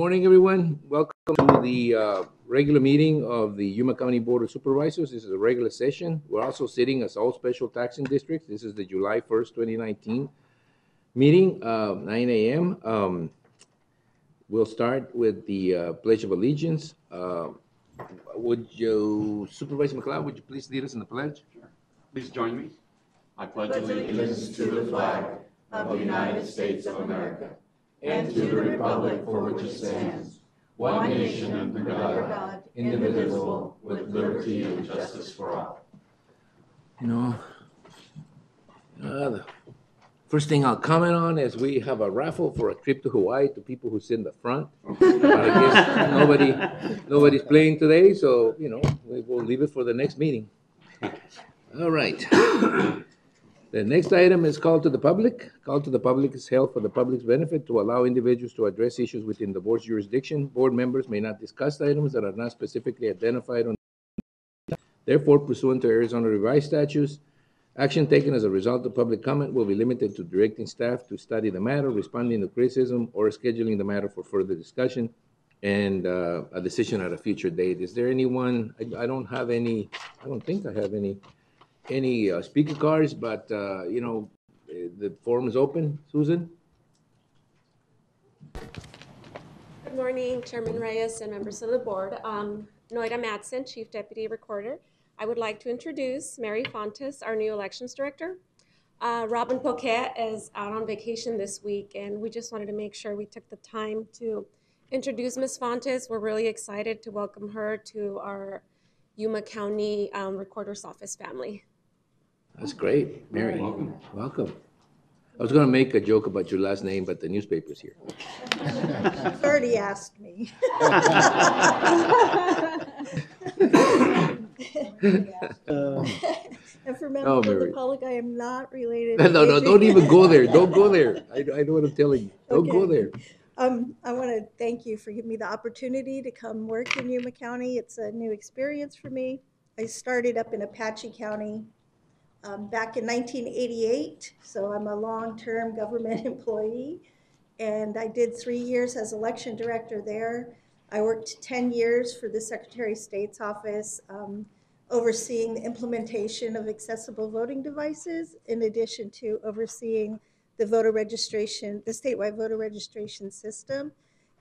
morning, everyone. Welcome to the regular meeting of the Yuma County Board of Supervisors. This is a regular session. We're also sitting as all special taxing districts. This is the July 1st, 2019 meeting, 9 a.m. We'll start with the Pledge of Allegiance. Would you, Supervisor McLeod, would you please lead us in the pledge? Sure. Please join me. I pledge allegiance to the flag of the United States of America and to the republic for which it stands, one nation under God, indivisible, with liberty and justice for all. You know, the first thing I'll comment on is we have a raffle for a trip to Hawaii to people who sit in the front. But I guess nobody's playing today, so, you know, we'll leave it for the next meeting. All right. The next item is call to the public. Call to the public is held for the public's benefit to allow individuals to address issues within the board's jurisdiction. Board members may not discuss items that are not specifically identified on. Therefore, pursuant to Arizona revised statutes, action taken as a result of public comment will be limited to directing staff to study the matter, responding to criticism, or scheduling the matter for further discussion and a decision at a future date. Is there anyone? I don't have any. I don't think I have any speaker cards, but you know, the forum is open. Susan? Good morning, Chairman Reyes and members of the board. Noida Madsen, Chief Deputy Recorder. I would like to introduce Mary Fontes, our new Elections Director. Robin Poquet is out on vacation this week, and we just wanted to make sure we took the time to introduce Ms. Fontes. We're really excited to welcome her to our Yuma County Recorder's Office family. That's great. Mary, welcome. Welcome. I was going to make a joke about your last name, but the newspaper's here. You've already asked me. And for members of the public, I am not related. No, don't even go there. Don't go there. I know what I'm telling you. Don't go there. I want to thank you for giving me the opportunity to come work in Yuma County. It's a new experience for me. I started up in Apache County back in 1988, so I'm a long-term government employee, and I did 3 years as election director there. I worked 10 years for the Secretary of State's office, overseeing the implementation of accessible voting devices, in addition to overseeing the voter registration, the statewide voter registration system.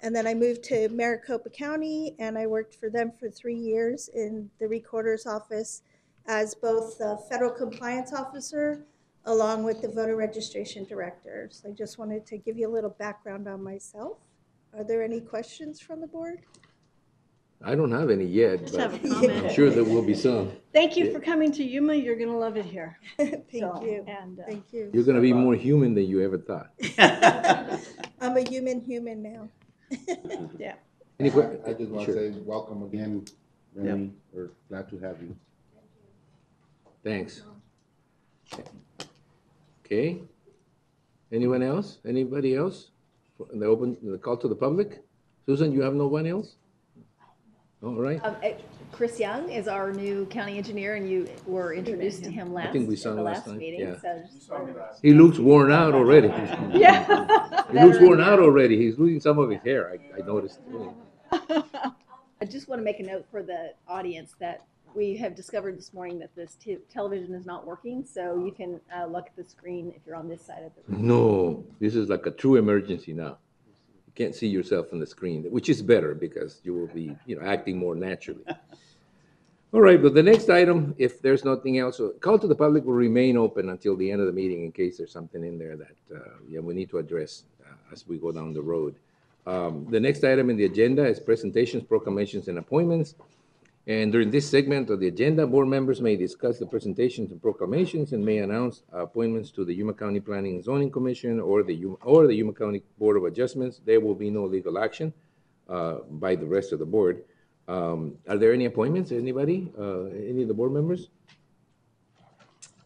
And then I moved to Maricopa County, and I worked for them for 3 years in the recorder's office as both the federal compliance officer along with the voter registration director. So I just wanted to give you a little background on myself. Are there any questions from the board? I don't have any yet, Just but have a comment. I'm sure there will be some. Thank you for coming to Yuma. You're going to love it here. Thank you. And, Thank you. You're going to be more human than you ever thought. I'm a human now. yeah. I just want Sure. to say welcome again, Remy. We're glad to have you. Thanks. Okay. Anyone else? Anybody else? The call to the public? Susan, you have no one else? All right. Chris Young is our new county engineer, and you were introduced to him last, think we saw at the him last last time, meeting. yeah. So He looks worn out already. yeah. He looks worn out already. He's losing some of his hair, I noticed. I just want to make a note for the audience that we have discovered this morning that this television is not working, so you can look at the screen if you're on this side of the room. No, this is like a true emergency now. You can't see yourself on the screen, which is better because you will be, acting more naturally. All right, but the next item, if there's nothing else, call to the public will remain open until the end of the meeting in case there's something in there that we need to address as we go down the road. The next item in the agenda is presentations, proclamations, and appointments. And during this segment of the agenda, board members may discuss the presentations and proclamations and may announce appointments to the Yuma County Planning and Zoning Commission or the Yuma County Board of Adjustments. There will be no legal action by the rest of the board. Are there any appointments? Anybody? Any of the board members?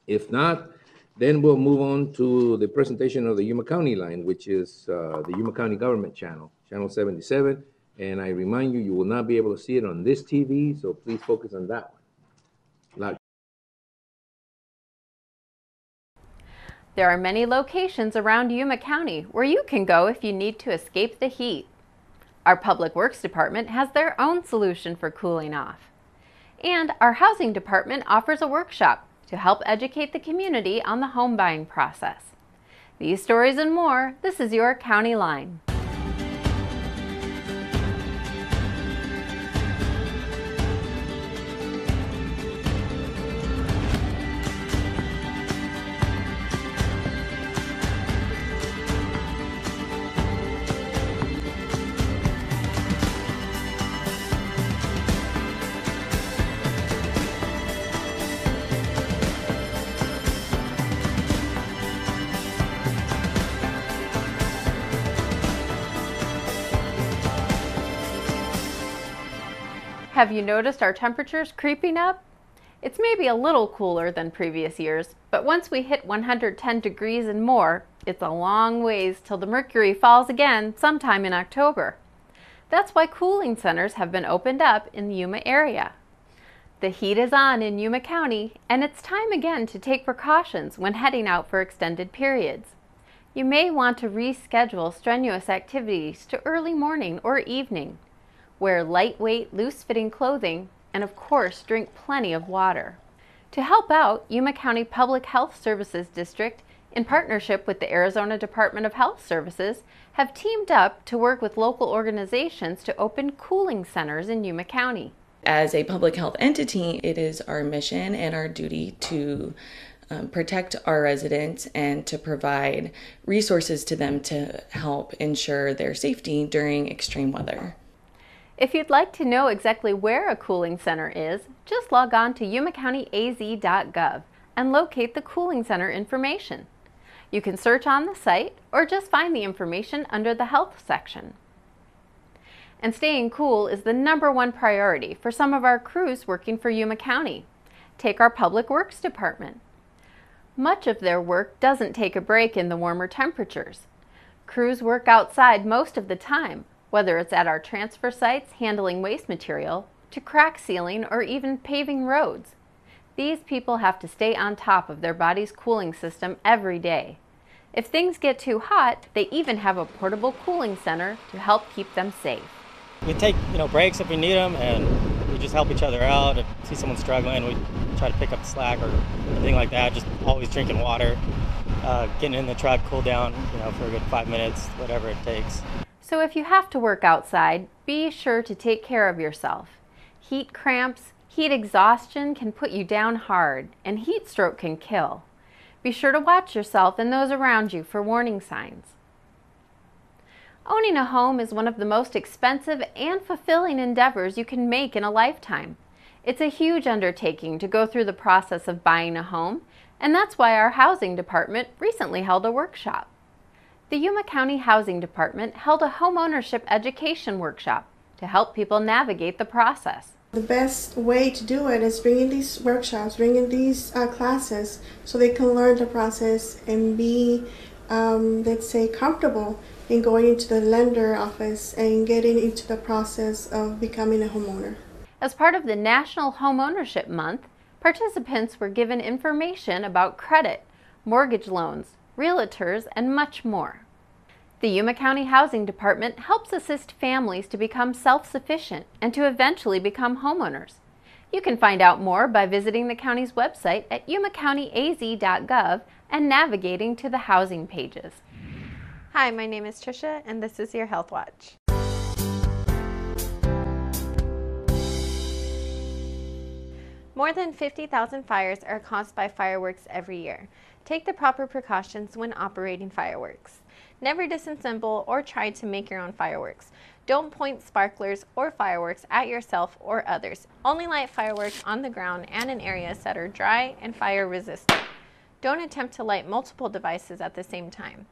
If not, then we'll move on to the presentation of the Yuma County line, which is the Yuma County Government Channel, Channel 77. And I remind you, you will not be able to see it on this TV, so please focus on that one. There are many locations around Yuma County where you can go if you need to escape the heat. Our Public Works Department has their own solution for cooling off. And our Housing Department offers a workshop to help educate the community on the home buying process. These stories and more, this is your County Line. Have you noticed our temperatures creeping up? It's maybe a little cooler than previous years, but once we hit 110 degrees and more, it's a long ways till the mercury falls again sometime in October. That's why cooling centers have been opened up in the Yuma area. The heat is on in Yuma County, and it's time again to take precautions when heading out for extended periods. You may want to reschedule strenuous activities to early morning or evening. Wear lightweight, loose-fitting clothing, and of course, drink plenty of water. To help out, Yuma County Public Health Services District, in partnership with the Arizona Department of Health Services, have teamed up to work with local organizations to open cooling centers in Yuma County. As a public health entity, it is our mission and our duty to protect our residents and to provide resources to them to help ensure their safety during extreme weather. If you'd like to know exactly where a cooling center is, just log on to yumacountyaz.gov and locate the cooling center information. You can search on the site or just find the information under the health section. And staying cool is the #1 priority for some of our crews working for Yuma County. Take our Public Works Department. Much of their work doesn't take a break in the warmer temperatures. Crews work outside most of the time, whether it's at our transfer sites handling waste material, to crack sealing or even paving roads. These people have to stay on top of their body's cooling system every day. If things get too hot, they even have a portable cooling center to help keep them safe. We take breaks if we need them, and we just help each other out. If we see someone struggling, we try to pick up the slack or anything like that. Just always drinking water, getting in the truck, cool down, for a good 5 minutes, whatever it takes. So if you have to work outside, be sure to take care of yourself. Heat cramps, heat exhaustion can put you down hard, and heat stroke can kill. Be sure to watch yourself and those around you for warning signs. Owning a home is one of the most expensive and fulfilling endeavors you can make in a lifetime. It's a huge undertaking to go through the process of buying a home, and that's why our Housing Department recently held a workshop. The Yuma County Housing Department held a homeownership education workshop to help people navigate the process. The best way to do it is bringing these workshops, bringing these classes so they can learn the process and be, let's say, comfortable in going into the lender office and getting into the process of becoming a homeowner. As part of the National Homeownership Month, participants were given information about credit, mortgage loans, realtors, and much more. The Yuma County Housing Department helps assist families to become self-sufficient and to eventually become homeowners. You can find out more by visiting the county's website at yumacountyaz.gov and navigating to the housing pages. Hi, my name is Trisha, and this is your Health Watch. More than 50,000 fires are caused by fireworks every year. Take the proper precautions when operating fireworks. Never disassemble or try to make your own fireworks. Don't point sparklers or fireworks at yourself or others. Only light fireworks on the ground and in areas that are dry and fire resistant. Don't attempt to light multiple devices at the same time.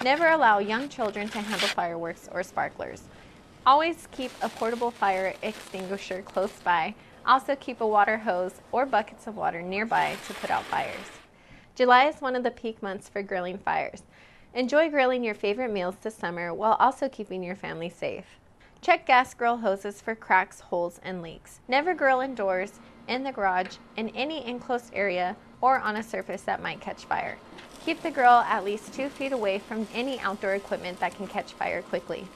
Never allow young children to handle fireworks or sparklers. Always keep a portable fire extinguisher close by. Also keep a water hose or buckets of water nearby to put out fires. July is one of the peak months for grilling fires. Enjoy grilling your favorite meals this summer while also keeping your family safe. Check gas grill hoses for cracks, holes, and leaks. Never grill indoors, in the garage, in any enclosed area, or on a surface that might catch fire. Keep the grill at least 2 feet away from any outdoor equipment that can catch fire quickly.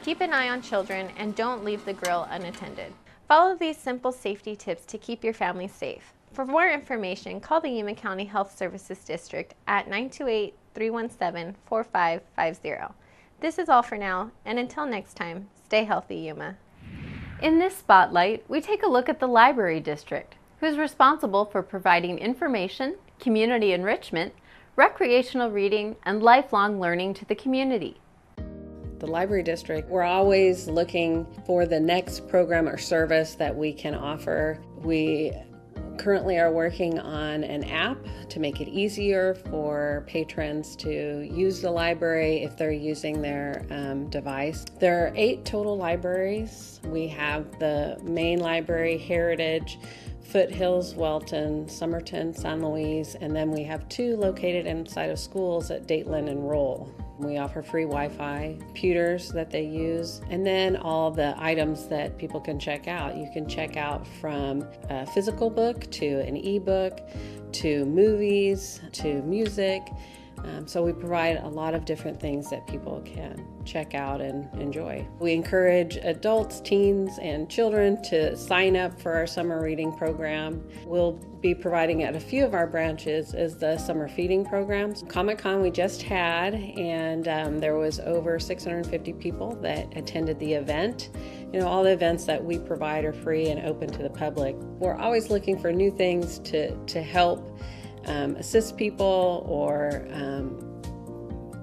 Keep an eye on children and don't leave the grill unattended. Follow these simple safety tips to keep your family safe. For more information, call the Yuma County Health Services District at 928-317-4550. This is all for now, and until next time, stay healthy, Yuma. In this spotlight, we take a look at the Library District, who's responsible for providing information, community enrichment, recreational reading, and lifelong learning to the community. The Library District, we're always looking for the next program or service that we can offer. We currently are working on an app to make it easier for patrons to use the library if they're using their device. There are 8 total libraries. We have the main library, Heritage, Foothills, Welton, Somerton, San Luis, and then we have 2 located inside of schools at Dateland and Roll. We offer free Wi-Fi, computers that they use, and then all the items that people can check out. You can check out from a physical book to an ebook to movies to music. So we provide a lot of different things that people can check out and enjoy. We encourage adults, teens, and children to sign up for our summer reading program. We'll be providing at a few of our branches is the summer feeding programs. Comic-Con we just had, and there was over 650 people that attended the event. You know, all the events that we provide are free and open to the public. We're always looking for new things to help assist people or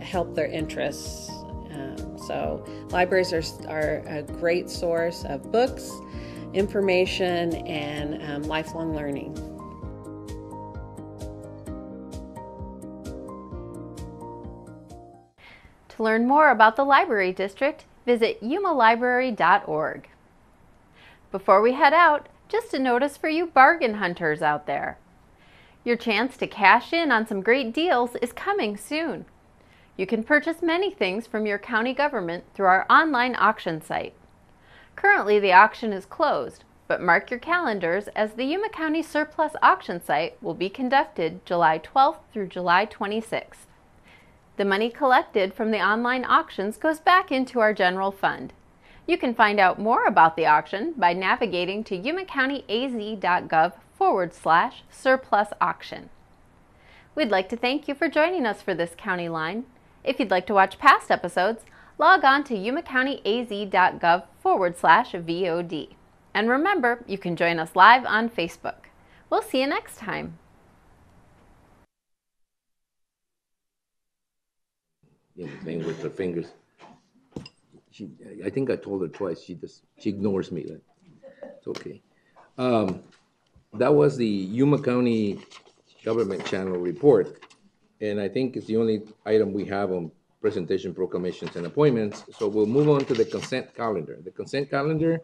help their interests. So libraries are a great source of books, information, and lifelong learning. To learn more about the Library District, visit yumalibrary.org. Before we head out, just a notice for you bargain hunters out there. Your chance to cash in on some great deals is coming soon. You can purchase many things from your county government through our online auction site. Currently, the auction is closed, but mark your calendars as the Yuma County Surplus Auction Site will be conducted July 12th through July 26th. The money collected from the online auctions goes back into our general fund. You can find out more about the auction by navigating to yumacountyaz.gov/surplus auction. We'd like to thank you for joining us for this County Line. If you'd like to watch past episodes, log on to yumacountyaz.gov/VOD. And remember, you can join us live on Facebook. We'll see you next time. Yeah, playing with her fingers. I think I told her twice. She ignores me. It's okay. That was the Yuma County Government Channel report, and I think it's the only item we have on presentation, proclamations, and appointments. So we'll move on to the consent calendar. The consent calendar,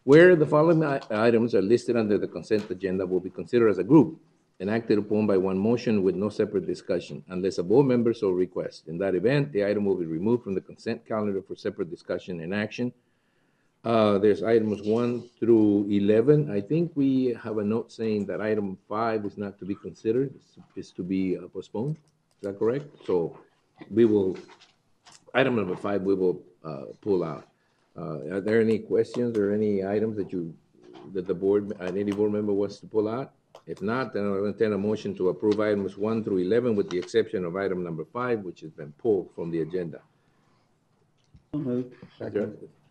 where the following items are listed under the consent agenda, will be considered as a group and acted upon by one motion with no separate discussion, unless a board member so requests. In that event, the item will be removed from the consent calendar for separate discussion and action. There's items 1 through 11. I think we have a note saying that item 5 is not to be considered, is to be postponed. Is that correct? So we will, item number 5, we will pull out. Are there any questions or any items that the board, any board member wants to pull out? If not, then I'll entertain a motion to approve items 1 through 11 with the exception of item number 5, which has been pulled from the agenda.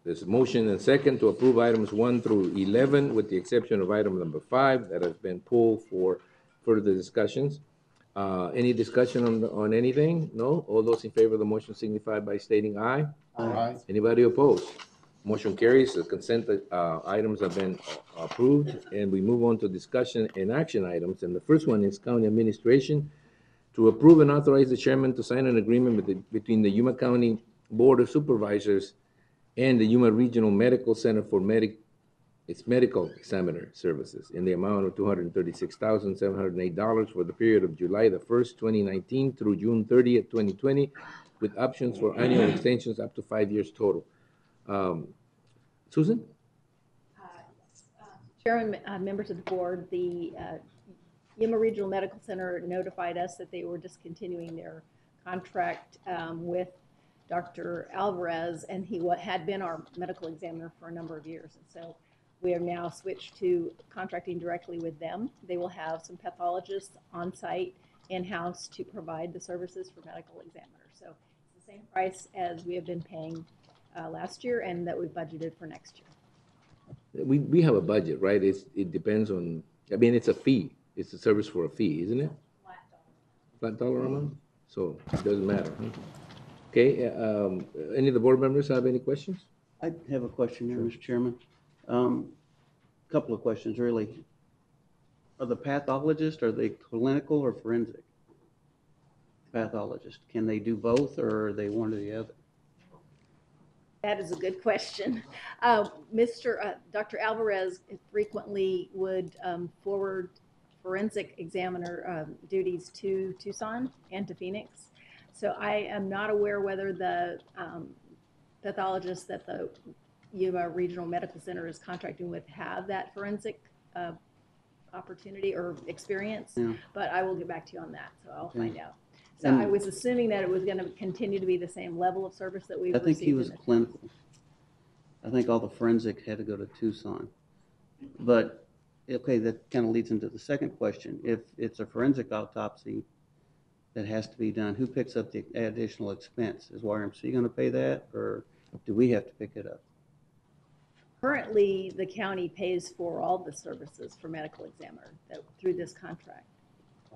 There's a motion and second to approve items 1 through 11 with the exception of item number 5 that has been pulled for further discussions. Any discussion on anything? No? All those in favor of the motion signify by stating aye. Aye. Anybody opposed? Motion carries. The consent items have been approved, and we move on to discussion and action items. And the first one is county administration to approve and authorize the chairman to sign an agreement between the Yuma County Board of Supervisors and the Yuma Regional Medical Center for its medical examiner services in the amount of $236,708 for the period of July the 1st, 2019 through June 30th, 2020, with options for annual extensions up to 5 years total. Susan? Chairman, members of the board, the Yuma Regional Medical Center notified us that they were discontinuing their contract with Dr. Alvarez, and he had been our medical examiner for a number of years. And so we have now switched to contracting directly with them. They will have some pathologists on site in-house to provide the services for medical examiners. So it's the same price as we have been paying last year and that we budgeted for next year. We have a budget, right? It depends on, I mean, it's a fee. It's a service for a fee, isn't it? Flat dollar amount? So it doesn't matter, huh? Okay, any of the board members have any questions? I have a question here, Mr. Chairman. Couple of questions, really. Are the pathologists, are they clinical or forensic? Pathologist, can they do both, or are they one or the other? That is a good question. Dr. Alvarez frequently would forward forensic examiner duties to Tucson and to Phoenix. So I am not aware whether the pathologists that the Yuma Regional Medical Center is contracting with have that forensic opportunity or experience, but I will get back to you on that, so I'll find out. So I was assuming that it was going to continue to be the same level of service that we've received. I think he was clinical. I think all the forensic had to go to Tucson. But, okay, that kind of leads into the second question. If it's a forensic autopsy that has to be done, who picks up the additional expense? Is YRMC going to pay that, or do we have to pick it up? Currently, the county pays for all the services for medical examiner through this contract.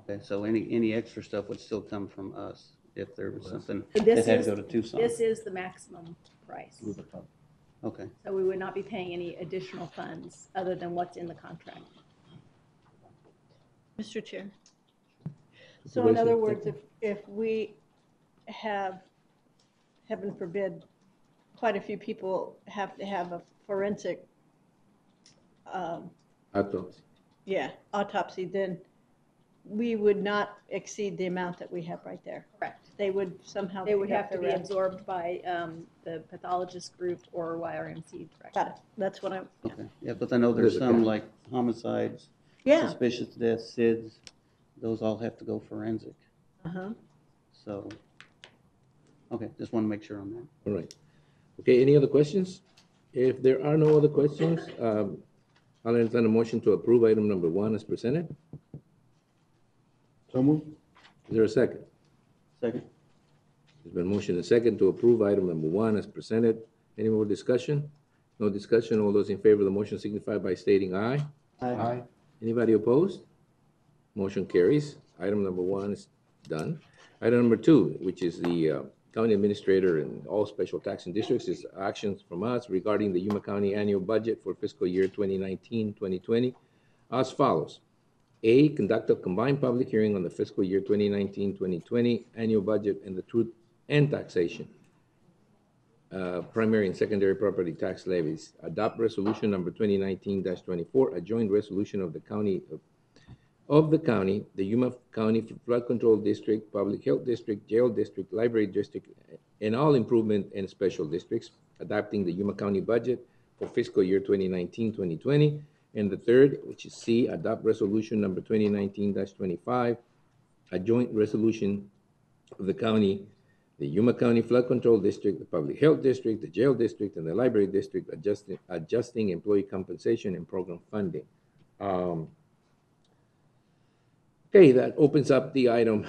Okay, so any extra stuff would still come from us if there was something that had to go to Tucson. This is the maximum price. Okay. So we would not be paying any additional funds other than what's in the contract. Mr. Chair. So in other words, if we have, heaven forbid, quite a few people have to have a forensic Autopsy. autopsy, then we would not exceed the amount that we have right there. Correct. They would somehow. They would have to be absorbed by the pathologist group or YRMC directly. Got it. That's what I'm. Okay. Yeah, but I know there's some like homicides, suspicious deaths, SIDS, those all have to go forensic. So, okay, just want to make sure on that. All right. Okay, any other questions? If there are no other questions, I'll entertain a motion to approve item number 1 as presented. So moved. Is there a second? Second. There's been motion and second to approve item number 1 as presented. Any more discussion? No discussion. All those in favor of the motion signify by stating aye. Aye. Anybody opposed? Motion carries. Item number 1 is done. Item number 2, which is the county administrator and all special taxing districts, is actions from us regarding the Yuma County annual budget for fiscal year 2019-2020 as follows. A, conduct a combined public hearing on the fiscal year 2019-2020 annual budget and the truth and taxation, primary and secondary property tax levies. Adopt resolution number 2019-24, a joint resolution of the county, the Yuma County Flood Control District, Public Health District, Jail District, Library District, and all improvement and special districts, adopting the Yuma County budget for fiscal year 2019-2020. And the third, which is C, adopt resolution number 2019-25, a joint resolution of the county, the Yuma County Flood Control District, the Public Health District, the Jail District, and the Library District, adjusting employee compensation and program funding. Okay, that opens up the item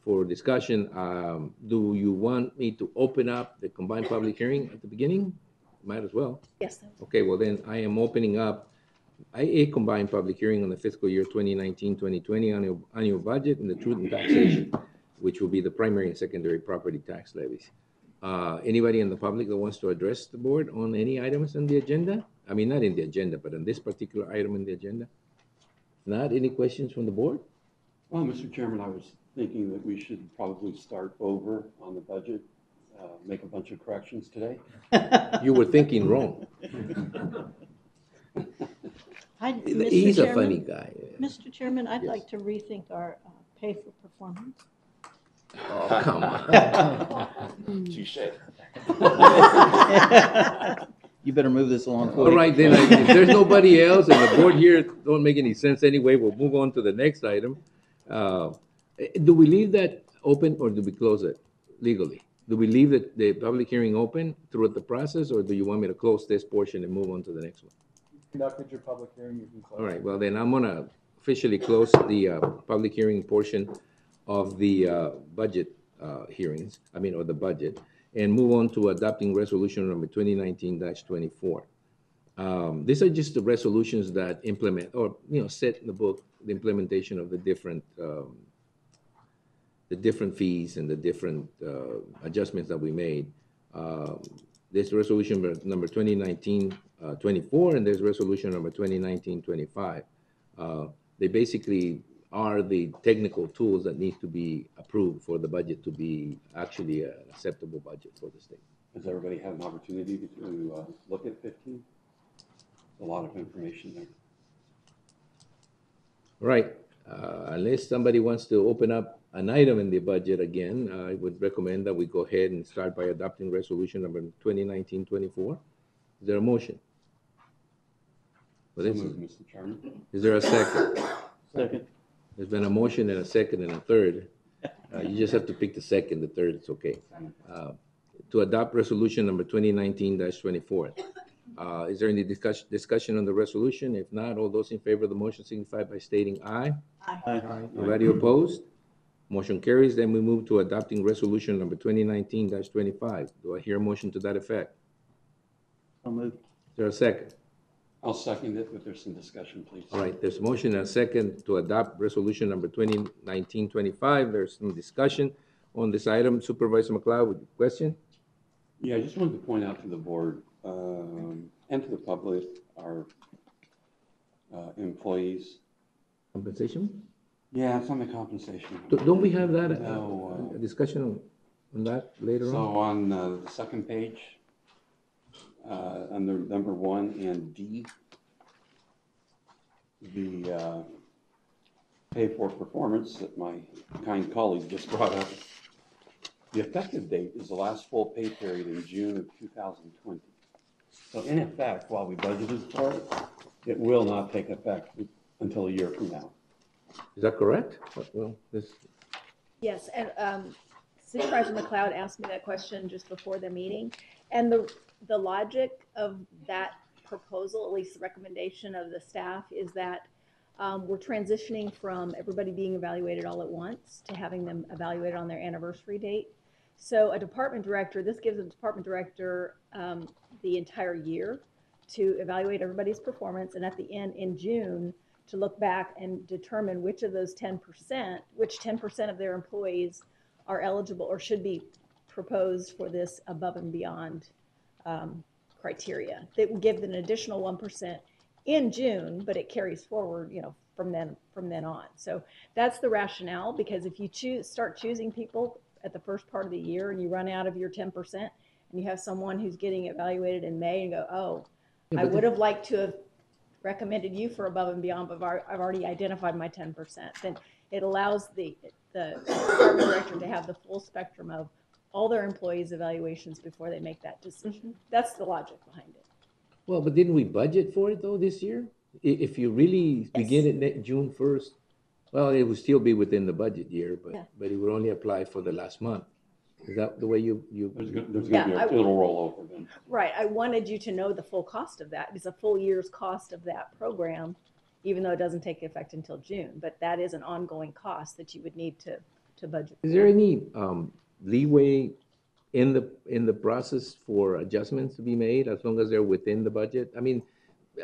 for discussion. Do you want me to open up the combined public hearing at the beginning? Might as well. Yes. Okay, well then I am opening up a combined public hearing on the fiscal year 2019-2020 annual budget and the truth and taxation, which will be the primary and secondary property tax levies. Anybody in the public that wants to address the board on any items on the agenda? I mean, not in the agenda, but on this particular item in the agenda? Not any questions from the board? Well, Mr. Chairman, I was thinking that we should probably start over on the budget, make a bunch of corrections today. You were thinking wrong. He's a funny guy. Mr. Chairman, I'd like to rethink our pay for performance. Oh, come on. Touche. You better move this along quick. All right, then, if there's nobody else and the board here don't make any sense anyway, we'll move on to the next item. Do we leave that open or do we close it legally? do we leave the public hearing open throughout the process, or do you want me to close this portion and move on to the next one? Conducted your public hearing, you can close. All right, well, then I'm gonna officially close the public hearing portion of the budget hearings, or the budget, and move on to adopting resolution number 2019-24. These are just the resolutions that implement, or, set in the book, the implementation of the different fees and the different adjustments that we made. There's resolution number 2019-24, and there's resolution number 2019-25. They basically are the technical tools that need to be approved for the budget to be actually an acceptable budget for the state. Does everybody have an opportunity to look at 15? A lot of information there. Right. Unless somebody wants to open up an item in the budget again, I would recommend that we go ahead and start by adopting resolution number 2019-24. Is there a motion? So moved, Mr. Chairman. Is there a second? Second. There's been a motion and a second and a third. You just have to pick the second, the third, it's okay. To adopt resolution number 2019-24. Is there any discussion on the resolution? If not, all those in favor of the motion signify by stating aye. Aye. Anybody opposed? Motion carries. Then we move to adopting resolution number 2019-25. Do I hear a motion to that effect? So moved. Is there a second? I'll second it, but there's some discussion, please. All right, there's a motion and a second to adopt resolution number 2019-25. There's some discussion on this item. Supervisor McLeod, with a question? Yeah, I just wanted to point out to the board and to the public, our employees. Compensation? Yeah, it's on the compensation. Don't we have that No, discussion on that later on? So on the second page, under number 1 and D, the pay for performance that my kind colleague just brought up, the effective date is the last full pay period in June of 2020. So in effect, while we budgeted for it, it will not take effect until a year from now. Is that correct? Well, this. Yes, and Supervisor McLeod asked me that question just before the meeting, and the logic of that proposal, at least the recommendation of the staff, is that we're transitioning from everybody being evaluated all at once to having them evaluated on their anniversary date. So a department director, this gives a department director the entire year to evaluate everybody's performance, and at the end in June to look back and determine which of those 10%, which 10% of their employees are eligible or should be proposed for this above and beyond criteria. They will give an additional 1% in June, but it carries forward, from then on. So that's the rationale, because if you start choosing people at the first part of the year and you run out of your 10%, and you have someone who's getting evaluated in May and go, oh, Yeah, I would have liked to have recommended you for above and beyond, but I've already identified my 10%. Then it allows the department director to have the full spectrum of all their employees' evaluations before they make that decision. That's the logic behind it. Well, but didn't we budget for it though this year? If you really begin it June 1st, well, it would still be within the budget year, but it would only apply for the last month. Is that the way you? There's going to be a little rollover then. Right. I wanted you to know the full cost of that. It's a full year's cost of that program, even though it doesn't take effect until June. But that is an ongoing cost that you would need to budget. Is there any leeway in the process for adjustments to be made as long as they're within the budget? I mean,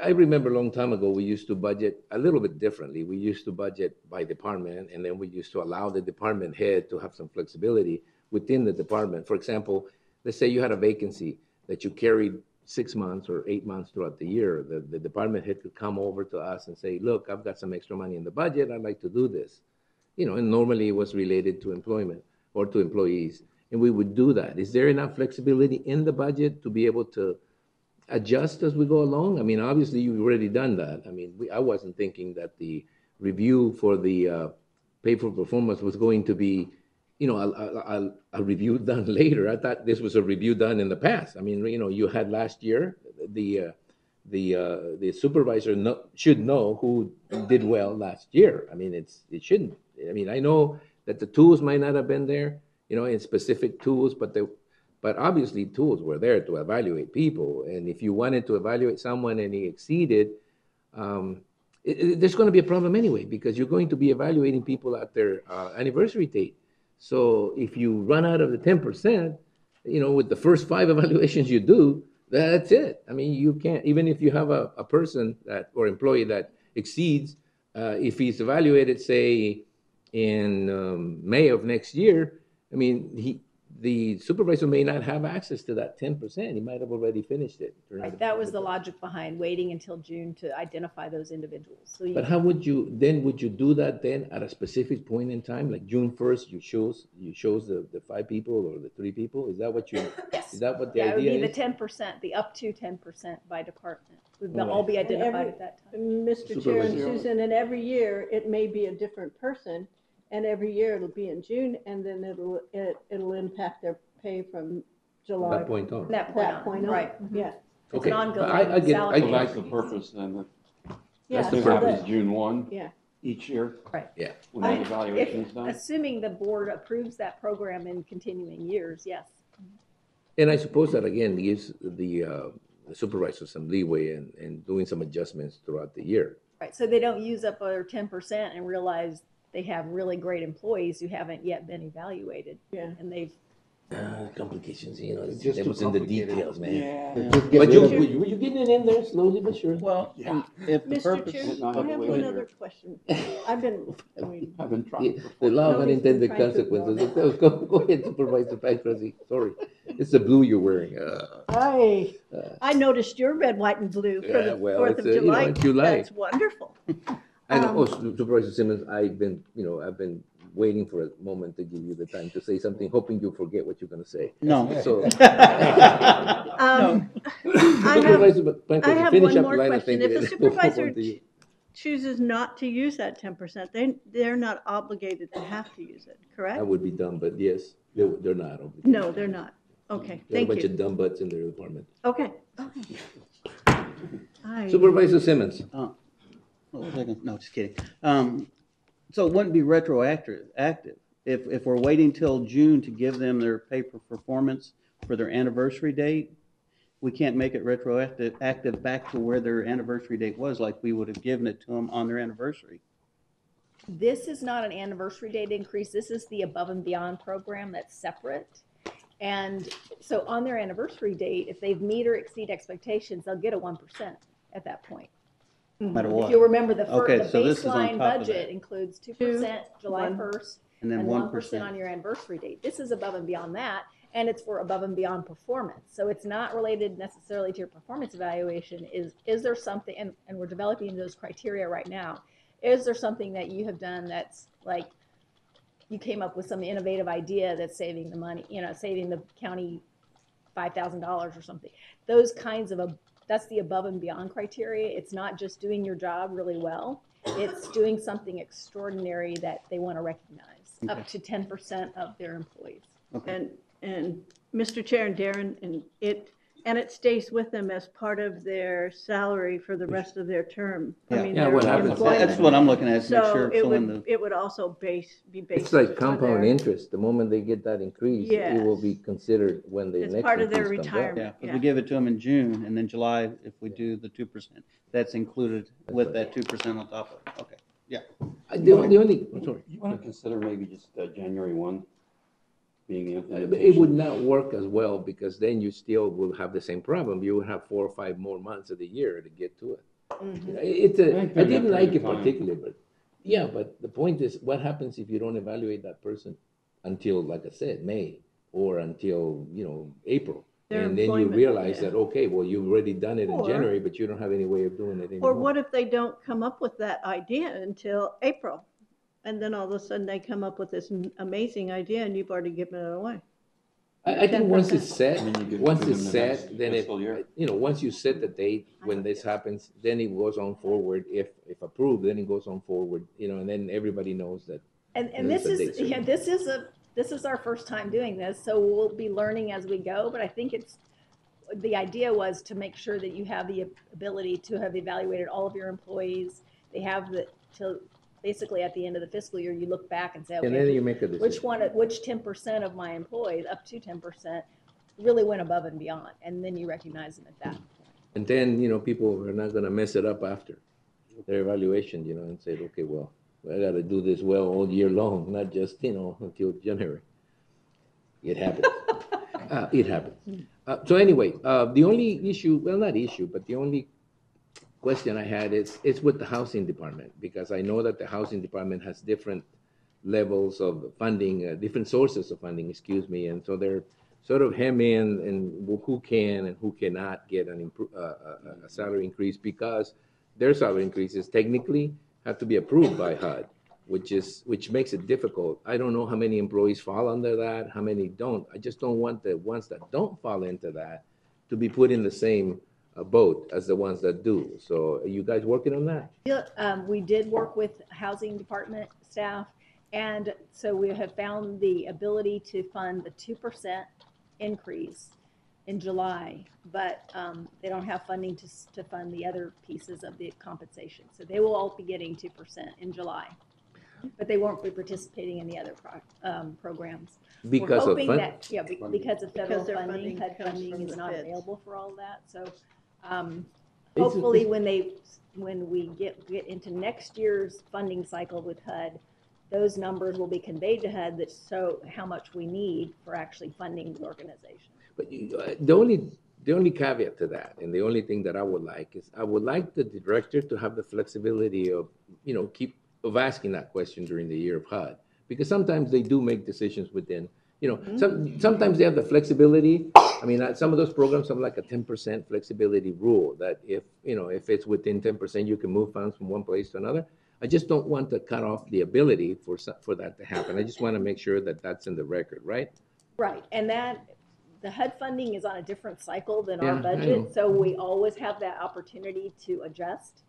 I remember a long time ago we used to budget a little bit differently. We used to budget by department, and then we used to allow the department head to have some flexibility within the department. For example, let's say you had a vacancy that you carried 6 months or 8 months throughout the year. The department head could come over to us and say, look, I've got some extra money in the budget. I'd like to do this. And normally it was related to employment or to employees. And we would do that. Is there enough flexibility in the budget to be able to adjust as we go along? I mean, obviously you've already done that. I mean, I wasn't thinking that the review for the pay for performance was going to be a review done later. I thought this was a review done in the past. I mean, you had last year, the supervisor should know who did well last year. I mean, it shouldn't. I mean, I know that the tools might not have been there, in specific tools, but obviously tools were there to evaluate people. And if you wanted to evaluate someone and he exceeded, there's going to be a problem anyway, because you're going to be evaluating people at their anniversary date. So if you run out of the 10%, with the first 5 evaluations you do, that's it. I mean, you can't, even if you have a person or employee that exceeds, if he's evaluated, say, in May of next year, I mean, the supervisor may not have access to that 10%. He might have already finished it. Right, that was the logic behind waiting until June to identify those individuals. So But how would you do that then at a specific point in time, like June 1st, you chose the 5 people or the 3 people? Is that what yes. Is that what the idea is? It would be is? the 10%, the up to 10% by department. Would All right. all be identified at that time. Mr. Chair and Susan, and every year it may be a different person, and every year it'll be in June, and then it'll impact their pay from July. That point on. That point on, right. Yeah. It's Okay. an ongoing I get it. salary. So that's the purpose then. Yeah, That's what so happens that- June 1 Yeah. each year Right. Yeah. when that evaluation is done. Assuming the board approves that program in continuing years, yes. And I suppose that again gives the supervisor some leeway in doing some adjustments throughout the year. Right, so they don't use up their 10% and realize they have really great employees who haven't yet been evaluated. Yeah. And they've Complications, It's just it too was in the complicated. details, man. Yeah. Just get But rid of were you getting it in there slowly but surely? Well, and if the Mr. purpose. Chair, Not I have to have wait one a other year. question. I've been trying. The law of Nobody's been unintended trying to consequences. ignore Go ahead, Supervisor Patrick. Sorry, it's the blue you're wearing. I noticed your red, white, and blue for Yeah, the well, 4th of it's, July. it's July. That's wonderful. I know, Supervisor Simmons, I've been waiting for a moment to give you the time to say something, hoping you forget what you're going to say. No. So, I Supervisor Patrick, have finish one up more the line of question. thinking. If the and we'll move on supervisor to you. chooses not to use that 10%, they're not obligated to have to use it, correct? I would be dumb, but yes, they're not. Obligated. No, they're not. Okay, There are a thank bunch you. of dumb butts in their department. Okay. Supervisor Simmons. No, just kidding. So it wouldn't be retroactive, if we're waiting till June to give them their pay for performance for their anniversary date, we can't make it retroactive back to where their anniversary date was, like we would have given it to them on their anniversary. This is not an anniversary date increase. This is the above and beyond program that's separate. And so on their anniversary date, if they've meet or exceed expectations, they'll get a 1% at that point. No matter what. If you remember, the Okay, so this is on baseline top of budget that. includes 2% July 1st And then and 1%. 1% on your anniversary date. This is above and beyond that, and it's for above and beyond performance. So it's not related necessarily to your performance evaluation. Is there something, and we're developing those criteria right now, is there something that you have done that's like you came up with some innovative idea that's saving the money, saving the county $5,000 or something? Those kinds of that's the above and beyond criteria. It's not just doing your job really well. It's doing something extraordinary that they want to recognize, up to 10% of their employees. Okay. And Mr. Chair and Darren, and it stays with them as part of their salary for the rest of their term. Yeah. Yeah, what their happens- employment. That's what I'm looking at, to make So sure. it would also be based. It's like for compound their- interest. The moment they get that increase, it will be considered when the It's next part of their increase comes up. retirement. Yeah, if we give it to them in June, and then July, if we do the 2%, that's included with that 2% on top of it. Okay, yeah. The only, I'm sorry. You want to consider maybe just January 1 being the It implementation? would not work as well, because then you still will have the same problem. You will have 4 or 5 more months of the year to get to it. I didn't like it particularly, but yeah, but the point is, what happens if you don't evaluate that person until, like I said, May, or until, April? Their And then you employment, realize yeah. that, okay, well, you've already done it in Or- January, but you don't have any way of doing it anymore. Or what if they don't come up with that idea until April? And then all of a sudden they come up with this amazing idea and you've already given it away. I think once it's 10%. set, And then you get once to it's the set, next then fiscal year. once you set the date when this happens, then it goes on forward. If approved, then it goes on forward, and then everybody knows that. And There's this a is, date certain. this is our first time doing this, so we'll be learning as we go, but I think the idea was to make sure that you have the ability to have evaluated all of your employees. They have basically at the end of the fiscal year, you look back and say, okay, And then you make a decision. which 10% of my employees, up to 10%, really went above and beyond, and then you recognize them at that point. And then, you know, people are not gonna mess it up after their evaluation, you know, and say, okay, well, I gotta do this well all year long, not just, you know, until January. It happens. It happens. So anyway, the only issue, well, not issue, but the only question I had is with the housing department, because I know that the housing department has different levels of funding, different sources of funding, excuse me, and so they're sort of hemming and who can and who cannot get a salary increase, because their salary increases technically have to be approved by HUD, which makes it difficult. I don't know how many employees fall under that, how many don't. I just don't want the ones that don't fall into that to be put in the same boat as the ones that do. So are you guys working on that? Yeah, we did work with housing department staff, and so we have found the ability to fund the 2% increase in July, but they don't have funding to fund the other pieces of the compensation. So they will all be getting 2% in July, but they won't be participating in the other programs. Because We're of hoping fund? that, yeah, because of federal their funding, HUD comes funding from is the not feds. available for all of that. So hopefully when we get into next year's funding cycle with HUD, those numbers will be conveyed to HUD that show how much we need for actually funding the organization. But the only caveat to that, and the only thing that I would like is, I would like the director to have the flexibility of, you know, of asking that question during the year of HUD, because sometimes they do make decisions within, you know, sometimes they have the flexibility. I mean, some of those programs have like a 10% flexibility rule that if, you know, if it's within 10%, you can move funds from one place to another. I just don't want to cut off the ability for that to happen. I just want to make sure that that's in the record, right? Right, and that the HUD funding is on a different cycle than Yeah, our I know. budget, so we always have that opportunity to adjust.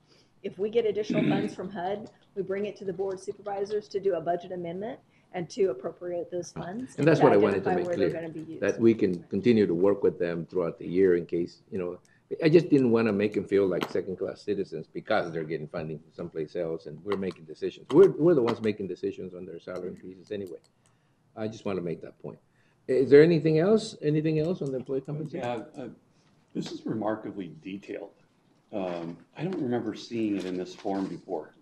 If we get additional funds from HUD, we bring it to the board of supervisors to do a budget amendment and to appropriate those funds. And that's to what I wanted to identify make where they're clear, gonna be used. that we can continue to work with them throughout the year in case, you know, I just didn't want to make them feel like second-class citizens because they're getting funding from someplace else and we're making decisions. We're the ones making decisions on their salary increases anyway. I just want to make that point. Is there anything else? Anything else on the employee compensation? Yeah, this is remarkably detailed. I don't remember seeing it in this form before.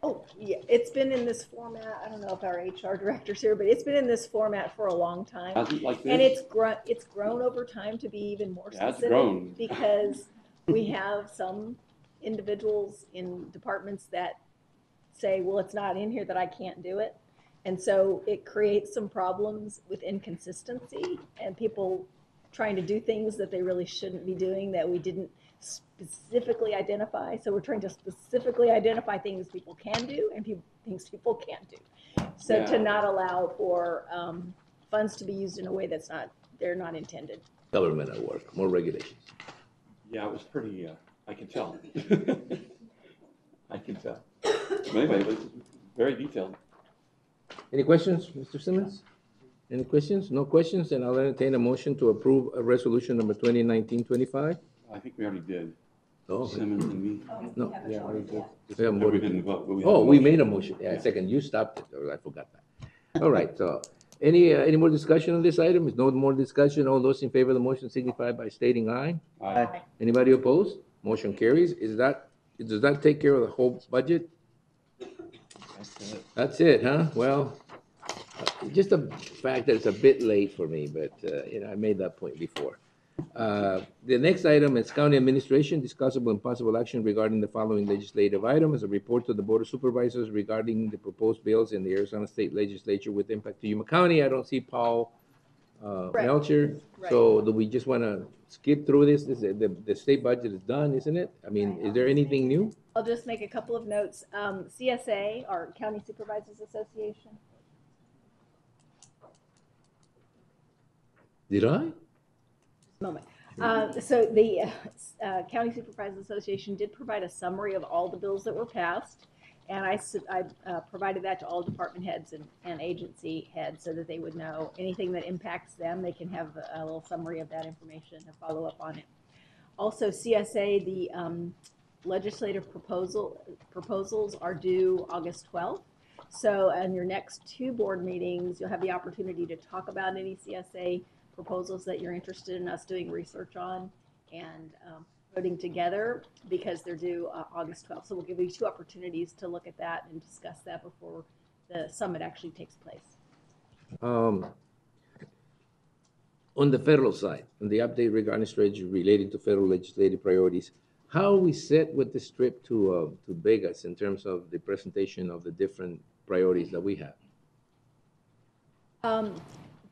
Oh, yeah, it's been in this format, I don't know if our HR director's here, but it's been in this format for a long time. Hasn't like this? And it's grown over time to be even more Yeah, it's specific. grown. Because we have some individuals in departments that say, well, it's not in here that I can't do it. And so it creates some problems with inconsistency and people trying to do things that they really shouldn't be doing that we didn't specifically identify. So we're trying to specifically identify things people can do and things people can't do. So to not allow for funds to be used in a way they're not intended. Government at work, more regulations. Yeah, it was pretty, I can tell. I can tell. But anyway, it was very detailed. Any questions, Mr. Simmons? Any questions? No questions? Then I'll entertain a motion to approve a resolution number 2019-25. I think we already did. Oh. Simmons and me. No. Yeah, We haven't No, we voted. didn't vote. But we had Oh, a we motion. made a motion. Yeah, second, you stopped it. Oh, I forgot that. All right, so any more discussion on this item? If no more discussion, all those in favor of the motion signify by stating aye. Aye. Anybody opposed? Motion carries. Does that take care of the whole budget? That's it, huh? Well, just the fact that it's a bit late for me, but, you know, I made that point before. The next item is county administration, discussable and possible action regarding the following legislative items: a report to the Board of Supervisors regarding the proposed bills in the Arizona State Legislature with impact to Yuma County. I don't see Paul Melcher. Right. So do we just want to skip through this? The state budget is done, isn't it? I mean, is there anything new? I'll just make a couple of notes. CSA, our County Supervisors Association. Did I? Moment. So the County Supervisors Association did provide a summary of all the bills that were passed. And I provided that to all department heads and agency heads so that they would know anything that impacts them. They can have a little summary of that information and follow up on it. Also, CSA, legislative proposals are due August 12th. So on your next two board meetings, you'll have the opportunity to talk about any CSA proposals that you're interested in us doing research on and voting together, because they're due August 12th. So we'll give you two opportunities to look at that and discuss that before the summit actually takes place. On the federal side, on the update regarding strategy relating to federal legislative priorities, how are we set with this trip to Vegas in terms of the presentation of the different priorities that we have?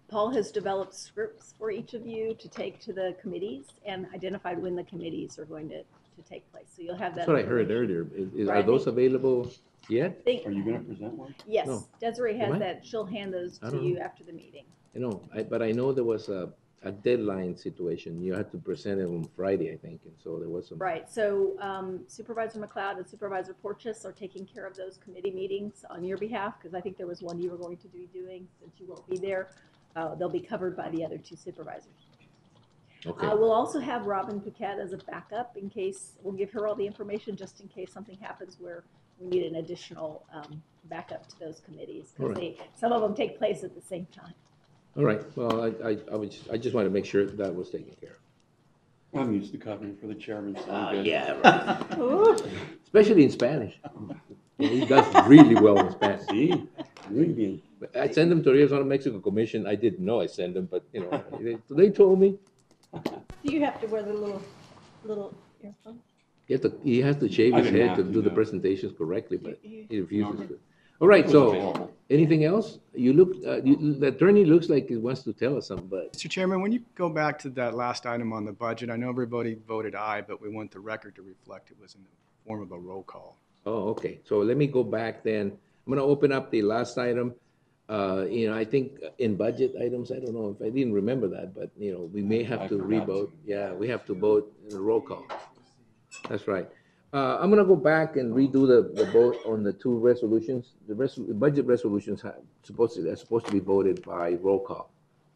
Paul has developed scripts for each of you to take to the committees and identified when the committees are going to take place. So you'll have that. That's what I heard earlier. Right. Are those available yet? Are you going to present one? Yes, No. Desiree has Am I? that. She'll hand those I to don't you know. after the meeting. But I know there was a deadline situation. You had to present it on Friday, I think, and so there was some. Right, so Supervisor McLeod and Supervisor Porches are taking care of those committee meetings on your behalf, because I think there was one you were going to be doing since you won't be there. They'll be covered by the other two supervisors. Okay. We'll also have Robin Paquette as a backup in case, we'll give her all the information just in case something happens where we need an additional backup to those committees, because some of them take place at the same time. All right. Well, I just wanted to make sure that was taken care of. I'm used to covering for the chairman. Yeah, right. Especially in Spanish. He does really well in Spanish. Sí, muy bien. I send them to Arizona Mexico Commission. I didn't know I sent them, but they told me. Do you have to wear the little earphones? He has to shave I his didn't head have to to, do the no. presentations correctly, but he refuses No. to. All right. It was So, available. anything else? You look. The attorney looks like he wants to tell us something, but Mr. Chairman, when you go back to that last item on the budget, I know everybody voted aye, but we want the record to reflect it was in the form of a roll call. oh, okay. So let me go back then. I'm going to open up the last item. I think in budget items, I don't know if I didn't remember that, but we may have to revote. Yeah, we have to vote in a roll call. That's right. I'm going to go back and redo the vote on the two resolutions. The budget resolutions are supposed to be voted by roll call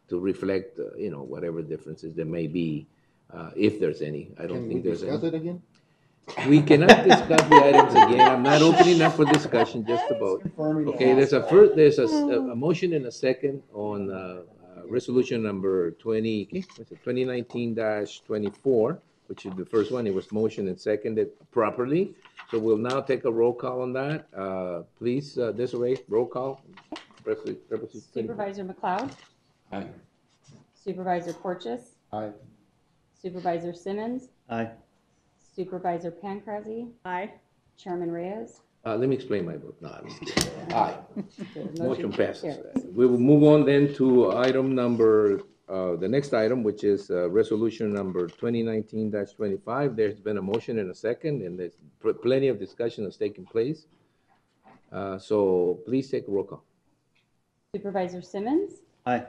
to reflect, whatever differences there may be, if there's any. I don't think there's any. Can we discuss it again? We cannot discuss the items again. I'm not opening up for discussion, just a vote. Okay, there's a motion and a second on resolution number 2019-24, which is the first one. It was motioned and seconded properly. So we'll now take a roll call on that. Please, Desiree, roll call. Supervisor McLeod, Aye. Supervisor Porches, Aye. Supervisor Simmons, Aye. Supervisor Pancrazy, Aye. Chairman Reyes. Let me explain my vote. No, I'm just kidding. Aye. The Motion passes. carries. We will move on then to item number, the next item, which is resolution number 2019-25. There's been a motion and a second, and there's plenty of discussion that's taken place. So please take a roll call. Supervisor Simmons, Aye.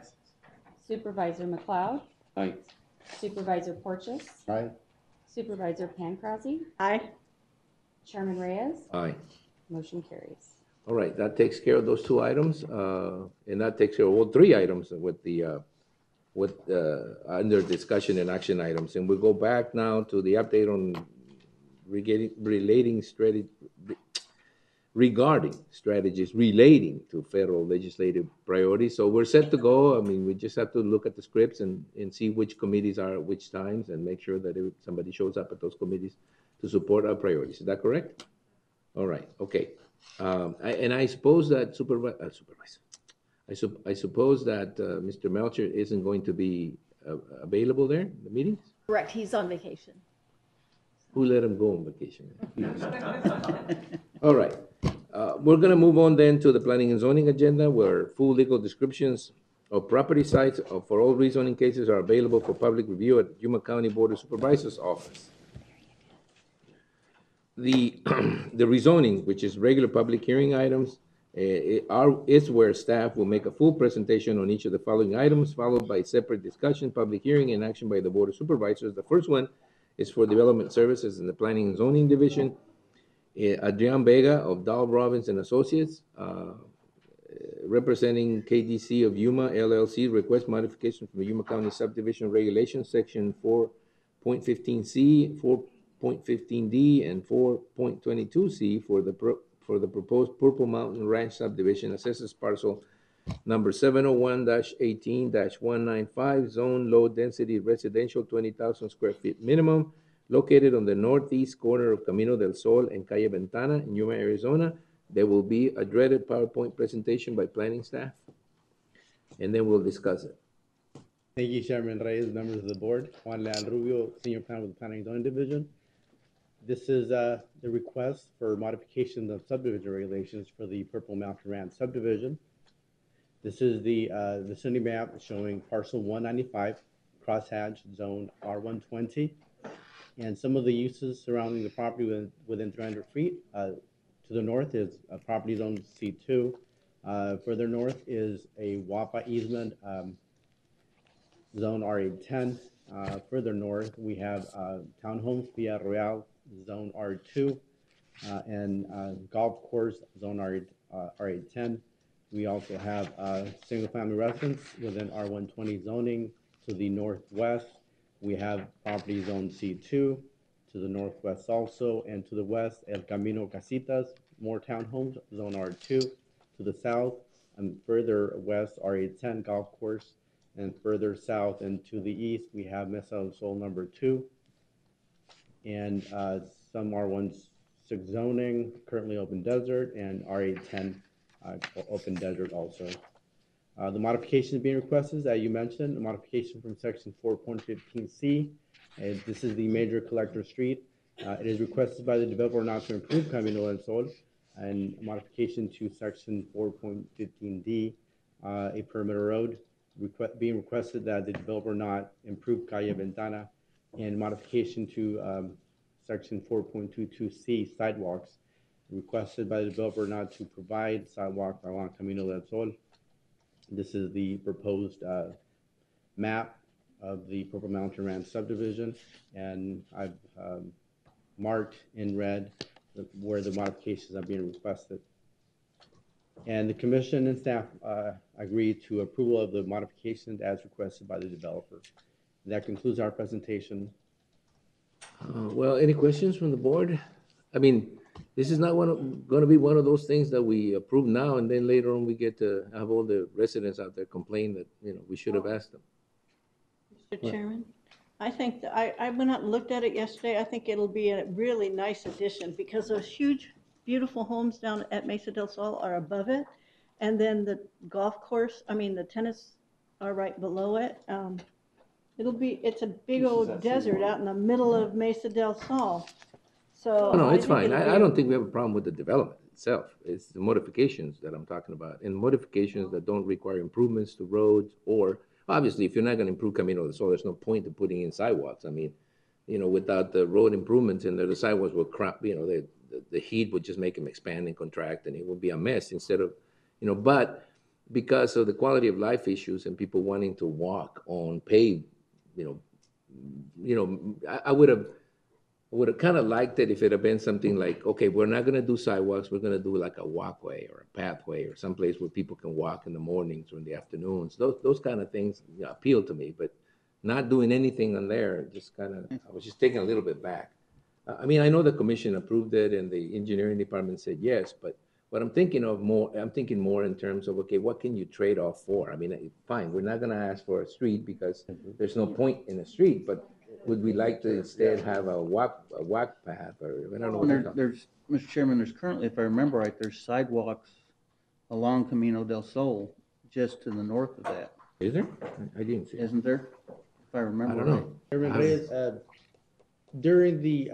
Supervisor McLeod, Aye. Supervisor Porches, Aye. Supervisor Pancrazy, Aye. Chairman Reyes. Aye. Motion carries. All right, that takes care of those two items, and that takes care of all three items with under discussion and action items. And we'll go back now to the update on regarding strategies relating to federal legislative priorities. So we're set to go. I mean, we just have to look at the scripts and see which committees are at which times and make sure that somebody shows up at those committees to support our priorities. Is that correct? All right, okay. I suppose that I suppose that Mr. Melcher isn't going to be available there in the meetings? Correct, he's on vacation. Who let him go on vacation? All right. We're going to move on then to the planning and zoning agenda, where full legal descriptions of property sites for all rezoning cases are available for public review at Yuma County Board of Supervisors office. The rezoning, which is regular public hearing items, is where staff will make a full presentation on each of the following items, followed by separate discussion, public hearing, and action by the Board of Supervisors. The first one is for Development Services in the Planning and Zoning Division. Adrian Vega of Dahl Robbins and Associates, representing KDC of Yuma LLC, request modification from the Yuma County Subdivision Regulations, Section 4.15C, 4.15D and 4.22C for the proposed Purple Mountain Ranch subdivision, assessors parcel number 701-18-195, zone low density residential, 20,000 square feet minimum, located on the northeast corner of Camino del Sol and Calle Ventana in Yuma, Arizona. There will be a dreaded PowerPoint presentation by planning staff, and then we'll discuss it. Thank you, Chairman Reyes, members of the board. Juan Leal Rubio, Senior Planner with the Planning and Zoning Division. This is the request for modification of subdivision regulations for the Purple Mountain Ranch subdivision. This is the vicinity map showing parcel 195, crosshatch zone R120, and some of the uses surrounding the property within 300 feet. To the north is a property zone C2. Further north is a WAPA easement, zone R810. Further north, we have townhomes via Royal, zone R2, and golf course, zone R810. We also have single-family residence within R120 zoning. To the northwest, we have property zone C2. To the northwest also, and to the west, El Camino Casitas, more townhomes, zone R2. To the south and further west, R810 golf course, and further south and to the east, we have Mesa del Sol number 2, and some R16 zoning, currently open desert, and R810 open desert also. The modifications being requested, as you mentioned, a modification from section 4.15C. This is the major collector street. It is requested by the developer not to improve Camino del Sol, and a modification to section 4.15D, a perimeter road, being requested that the developer not improve Calle Ventana, and modification to section 4.22C, sidewalks, requested by the developer not to provide sidewalk along Camino del Sol. This is the proposed map of the Purple Mountain Ranch subdivision, and I've marked in red where the modifications are being requested. And the commission and staff agree to approval of the modifications as requested by the developer. That concludes our presentation. Well, any questions from the board? I mean, this is not going to be one of those things that we approve now and then later on we get to have all the residents out there complain that, you know, we should have asked them. Mr. Chairman, I think that I went out and looked at it yesterday. I think it'll be a really nice addition because those huge, beautiful homes down at Mesa del Sol are above it. And then the golf course, I mean, the tennis are right below it. It's a big old desert out in the middle of Mesa del Sol. So No, it's fine. I don't think we have a problem with the development itself. It's the modifications that I'm talking about, and modifications that don't require improvements to roads, or obviously, if you're not going to improve Camino del Sol, there's no point in putting in sidewalks. I mean, you know, without the road improvements in there, the sidewalks will crap. You know, the heat would just make them expand and contract, and it would be a mess instead of, you know. But because of the quality of life issues and people wanting to walk on paved, I would have kind of liked it if it had been something like, okay, we're not going to do sidewalks. We're going to do like a walkway or a pathway or someplace where people can walk in the mornings or in the afternoons. Those kind of things appeal to me, but not doing anything on there, just kind of, I was just taking a little bit back. I mean, I know the commission approved it and the engineering department said yes, but what I'm thinking more in terms of, okay, what can you trade off for? I mean, fine, we're not going to ask for a street because there's no point in a street, but would we like to instead have a walk path, or I don't know. There's, Mr. Chairman, there's currently, if I remember right, there's sidewalks along Camino del Sol just to the north of that. Is there? I didn't see it. Isn't there? If I remember I don't know. Chairman Reyes, during the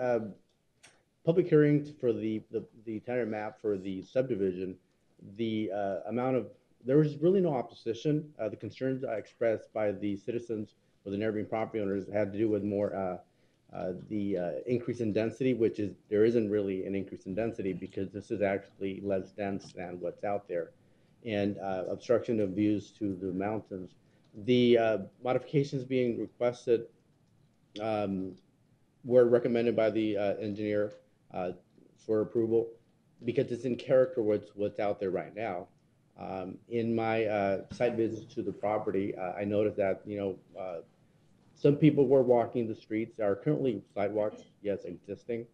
public hearings for the entire map for the subdivision, the there was really no opposition. The concerns expressed by the citizens or the neighboring property owners had to do with more the increase in density, which is, there isn't really an increase in density because this is actually less dense than what's out there, and obstruction of views to the mountains. The modifications being requested were recommended by the engineer for approval because it's in character with what's out there right now. In my site visits to the property, I noticed that, Some people were walking the streets. There are currently sidewalks, yes, existing.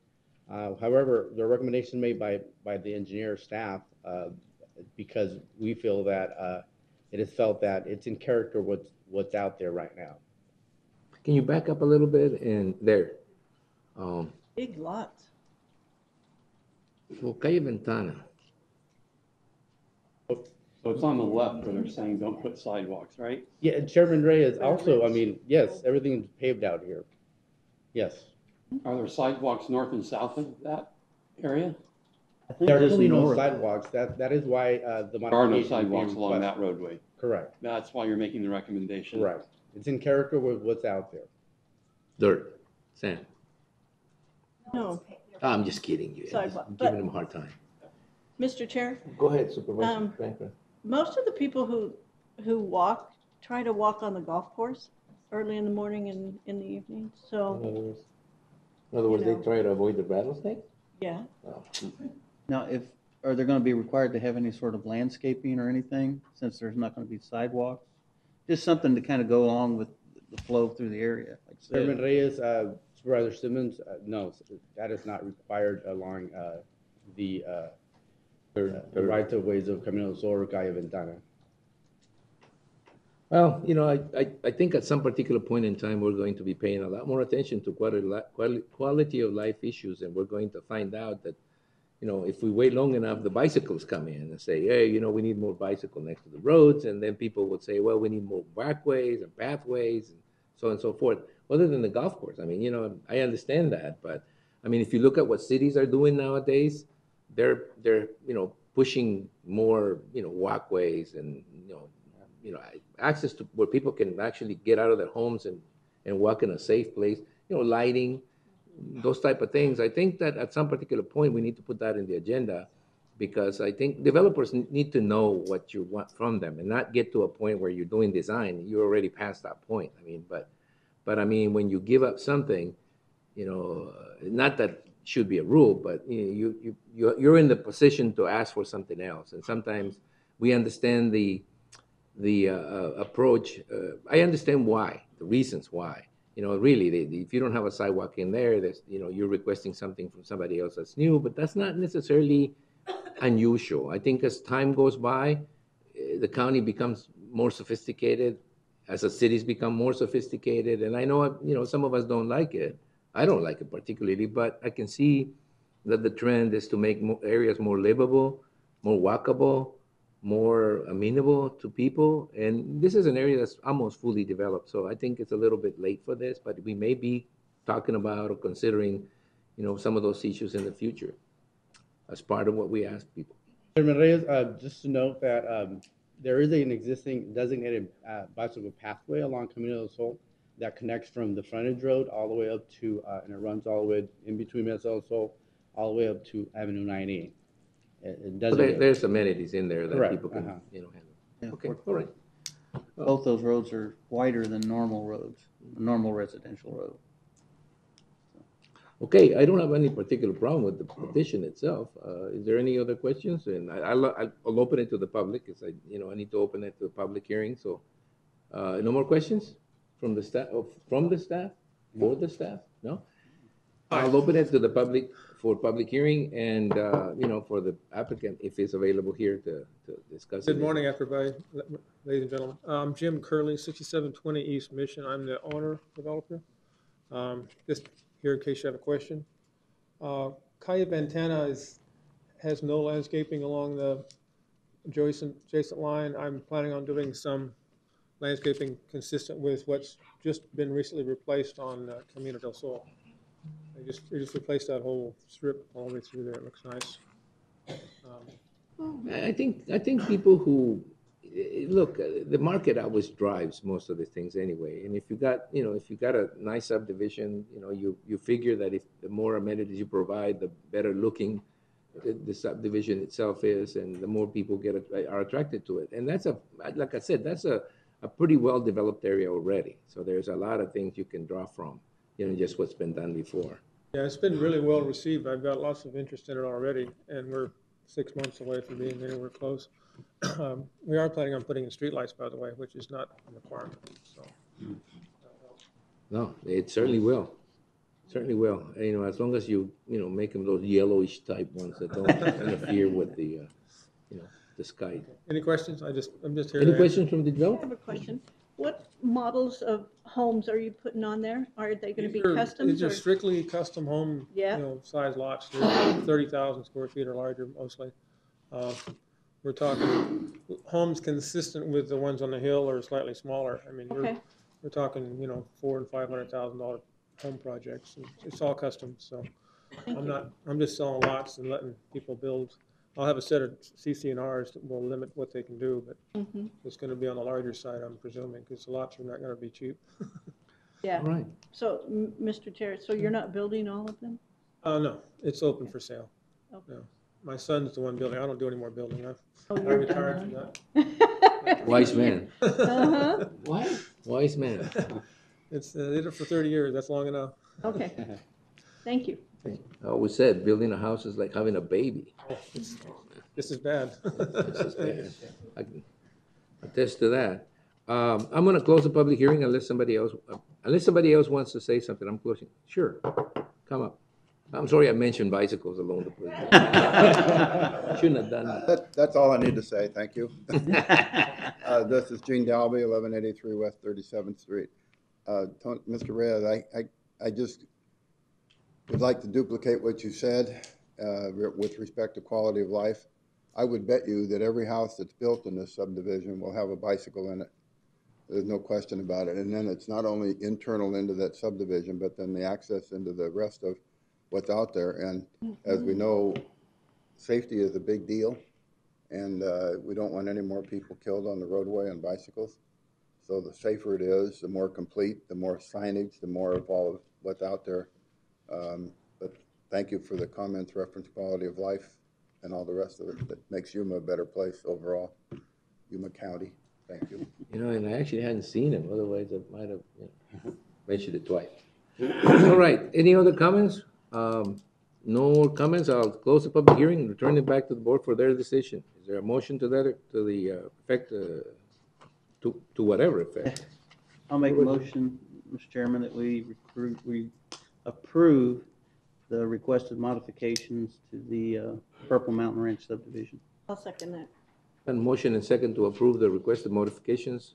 However, the recommendation made by the engineer staff, because we feel that it is felt that it's in character what's out there right now. Can you back up a little bit? And there. Big lots. Well, Calle Ventana. So it's on the left where they're saying don't put sidewalks, right? Yeah, and Chairman Reyes also, I mean, yes, everything's paved out here. Yes. Are there sidewalks north and south of that area? There are just currently no north. sidewalks. That is why the There are modification no is being sidewalks along that requested. roadway. Correct. That's why you're making the recommendation. Correct. It's in character with what's out there. Dirt. Sand. No, I'm just kidding you. Sidewalk, I'm but- giving them a hard time. Mr. Chair, Go ahead, Supervisor Um, Franklin. most of the people who walk, try to walk on the golf course early in the morning and in the evening, so, In other words, you they know. try to avoid the rattlesnakes? yeah. Oh. Now, are they gonna be required to have any sort of landscaping or anything, since there's not gonna be sidewalks? Just something to kind of go along with the flow through the area, like I said. Chairman Reyes, Supervisor Simmons, no, that is not required along the right of ways of Camino del Sol or Calle Ventana. Well, you know, I think at some particular point in time, we're going to be paying a lot more attention to quality of life issues, and we're going to find out that, you know, if we wait long enough, the bicycles come in and say, hey, you know, we need more bicycle next to the roads, and then people would say, well, we need more walkways and pathways and so on and so forth, other than the golf course. I mean, you know, I understand that, but I mean, if you look at what cities are doing nowadays, they're you know, pushing more, you know, walkways and, you know, access to where people can actually get out of their homes and walk in a safe place, you know, lighting, those type of things. I think that at some particular point, we need to put that in the agenda, because I think developers need to know what you want from them and not get to a point where you're doing design. You're already past that point. I mean, but I mean, when you give up something, you know, not that should be a rule, but you're in the position to ask for something else. And sometimes we understand the approach. I understand why, the reasons why. You know, really, if you don't have a sidewalk in there, there's, you know, you're requesting something from somebody else that's new, but that's not necessarily unusual. I think as time goes by, the county becomes more sophisticated, as the cities become more sophisticated. And I know, you know, some of us don't like it. I don't like it particularly, but I can see that the trend is to make areas more livable, more walkable, more amenable to people. And this is an area that's almost fully developed. So I think it's a little bit late for this, but we may be talking about or considering, you know, some of those issues in the future as part of what we ask people. Chairman Reyes, just to note that there is an existing designated bicycle pathway along Camino del Sol that connects from the frontage road all the way up to, and it runs all the way in between Mesa del Sol, all the way up to Avenue 9E. So there's amenities in there that Correct. people can, you know, handle. Yeah, Okay, all right. Both those roads are wider than normal roads, a normal residential road. Okay, I don't have any particular problem with the petition itself. Is there any other questions? And I'll open it to the public, because I need to open it to the public hearing. So, no more questions from the staff? For the staff? No. I'll open it to the public for public hearing, and for the applicant, if he's available here to discuss. Good morning, everybody, ladies and gentlemen. I'm Jim Curley, 6720 East Mission. I'm the owner developer. Just here in case you have a question. Calle Ventana has no landscaping along the adjacent line. I'm planning on doing some landscaping consistent with what's just been recently replaced on Camino del Sol. They just replaced that whole strip all the way through there. It looks nice. I think people who look, the market always drives most of the things anyway. And if you got a nice subdivision, you figure that if the more amenities you provide, the better looking the subdivision itself is, and the more people are attracted to it. And that's like I said, that's a pretty well developed area already. So there's a lot of things you can draw from, just what's been done before. Yeah, it's been really well received. I've got lots of interest in it already, and we're 6 months away from being anywhere close. We are planning on putting in streetlights, by the way, which is not a requirement. So, No, it certainly will. Certainly will. You know, as long as you know, make them those yellowish type ones that don't interfere with the, you know, the sky. Any questions? I'm just here Any to answer. questions from the I developer? have a question. What models of homes are you putting on there? Are they going to be These customs are or? strictly custom home, Yeah. you know, size lots. They're 30,000 square feet or larger mostly. We're talking homes consistent with the ones on the hill or slightly smaller. I mean, Okay. we're talking, you know, $400,000 and $500,000 home projects. It's all custom, so I'm just selling lots and letting people build. I'll have a set of CC&Rs that will limit what they can do, but it's going to be on the larger side, I'm presuming, because the lots are not going to be cheap. Yeah. All right. So, Mr. Chair, so you're not building all of them? No, it's open for sale. Okay. No. My son's the one building. I don't do any more building. I you're retired done. from that. Wise man. Uh-huh. What? Wise man. It's did it for 30 years. That's long enough. Okay. Thank you. I always said building a house is like having a baby. It's just as bad. Just as bad. I can attest to that. I'm going to close the public hearing unless somebody else wants to say something. I'm closing. Sure. Come up. I'm sorry I mentioned bicycles along the way. Shouldn't have done that. That's all I need to say. Thank you. This is Gene Dalby, 1183 West 37th Street. Mr. Reyes, I just would like to duplicate what you said with respect to quality of life. I would bet you that every house that's built in this subdivision will have a bicycle in it. There's no question about it. And then it's not only internal into that subdivision, but then the access into the rest of what's out there. And as we know, safety is a big deal. And we don't want any more people killed on the roadway on bicycles. So the safer it is, the more complete, the more signage, the more of all of what's out there. But thank you for the comments, reference quality of life, and all the rest of it that makes Yuma a better place overall, Yuma County. Thank you. You know, and I actually hadn't seen him. Otherwise, I might have mentioned it twice. All right. Any other comments? No more comments. I'll close the public hearing and return it back to the board for their decision. Is there a motion to that, to the effect, to whatever effect? I'll make a motion, Mr. Chairman, that we approve the requested modifications to the Purple Mountain Ranch subdivision. I'll second that. And motion and second to approve the requested modifications.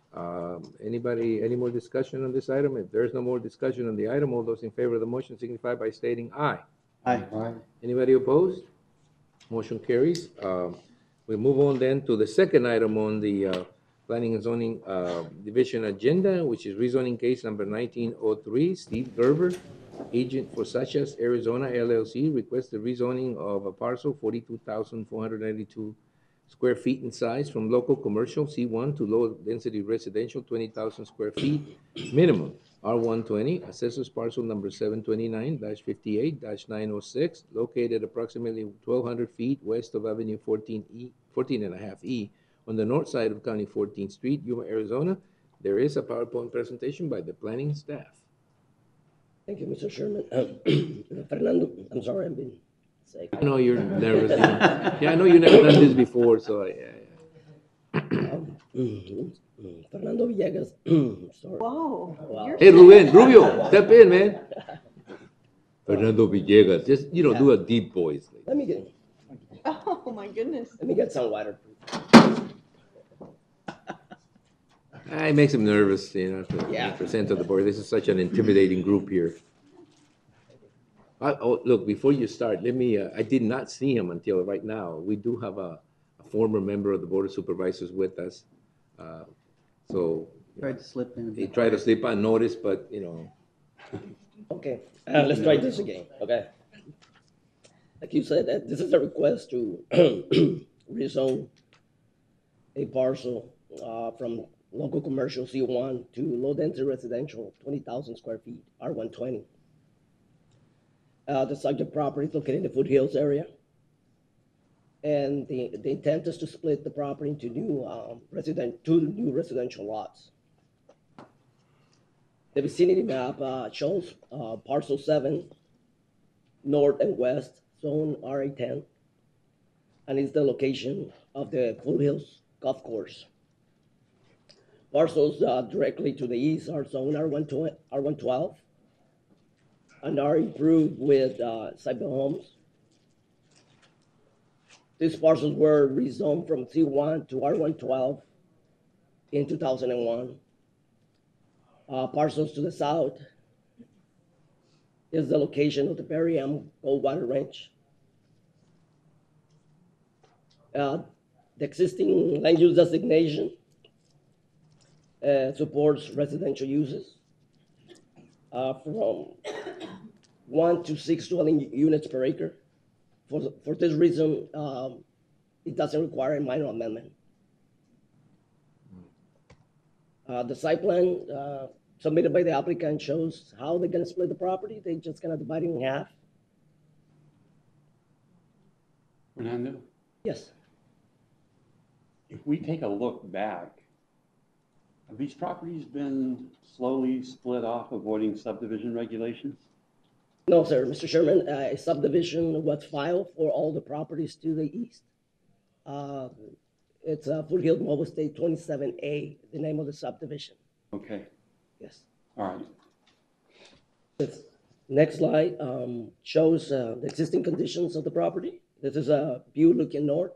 Any more discussion on this item? If there's no more discussion on the item, all those in favor of the motion signify by stating aye. Aye. Anybody opposed? Motion carries. We move on then to the second item on the Planning and Zoning Division agenda, which is rezoning case number 1903. Steve Gerber, agent for Sachas, Arizona LLC, requests the rezoning of a parcel 42,492 square feet in size from local commercial C1 to low density residential 20,000 square feet minimum R120, assessors parcel number 729-58-906, located approximately 1,200 feet west of Avenue 14.5E on the north side of County 14th Street, Yuma, Arizona. There is a PowerPoint presentation by the planning staff. Thank you, Mr. Chairman. Fernando, I'm sorry, I've been sick. I know you're nervous. Yeah, I know you've never done this before, so Fernando Villegas. Sorry. Whoa. Wow. Hey, Rubio, step in, man. Fernando Villegas, just, do a deep voice. Let me get. Oh, my goodness. Let me get some water. It makes him nervous, to present to the board. This is such an intimidating group here. Look, before you start, I did not see him until right now. We do have a former member of the Board of Supervisors with us. So Tried to slip in. he tried to slip unnoticed, but, Okay, let's try this again, okay? Like you said, this is a request to rezone a parcel from local commercial C1 to low density residential, 20,000 square feet, R120. The subject property is located in the foothills area. And the intent is to split the property into two new residential lots. The vicinity map shows parcel 7, north and west, zone RA10, and is the location of the Foothills Golf Course. Parcels directly to the east are zone R112 and are improved with site-built homes. These parcels were rezoned from C1 to R112 in 2001. Parcels to the south is the location of the Berry M Goldwater Ranch. The existing land use designation supports residential uses from 1 to 6 dwelling units per acre. For this reason, it doesn't require a minor amendment. The site plan submitted by the applicant shows how they're gonna split the property. They're just gonna divide it in half. Fernando, Yes. if we take a look back, have these properties been slowly split off, avoiding subdivision regulations? No, sir, Mr. Sherman, a subdivision was filed for all the properties to the east. It's Foothill Mobile Estate 27A, the name of the subdivision. Okay. Yes. All right. This next slide shows the existing conditions of the property. This is a view looking north.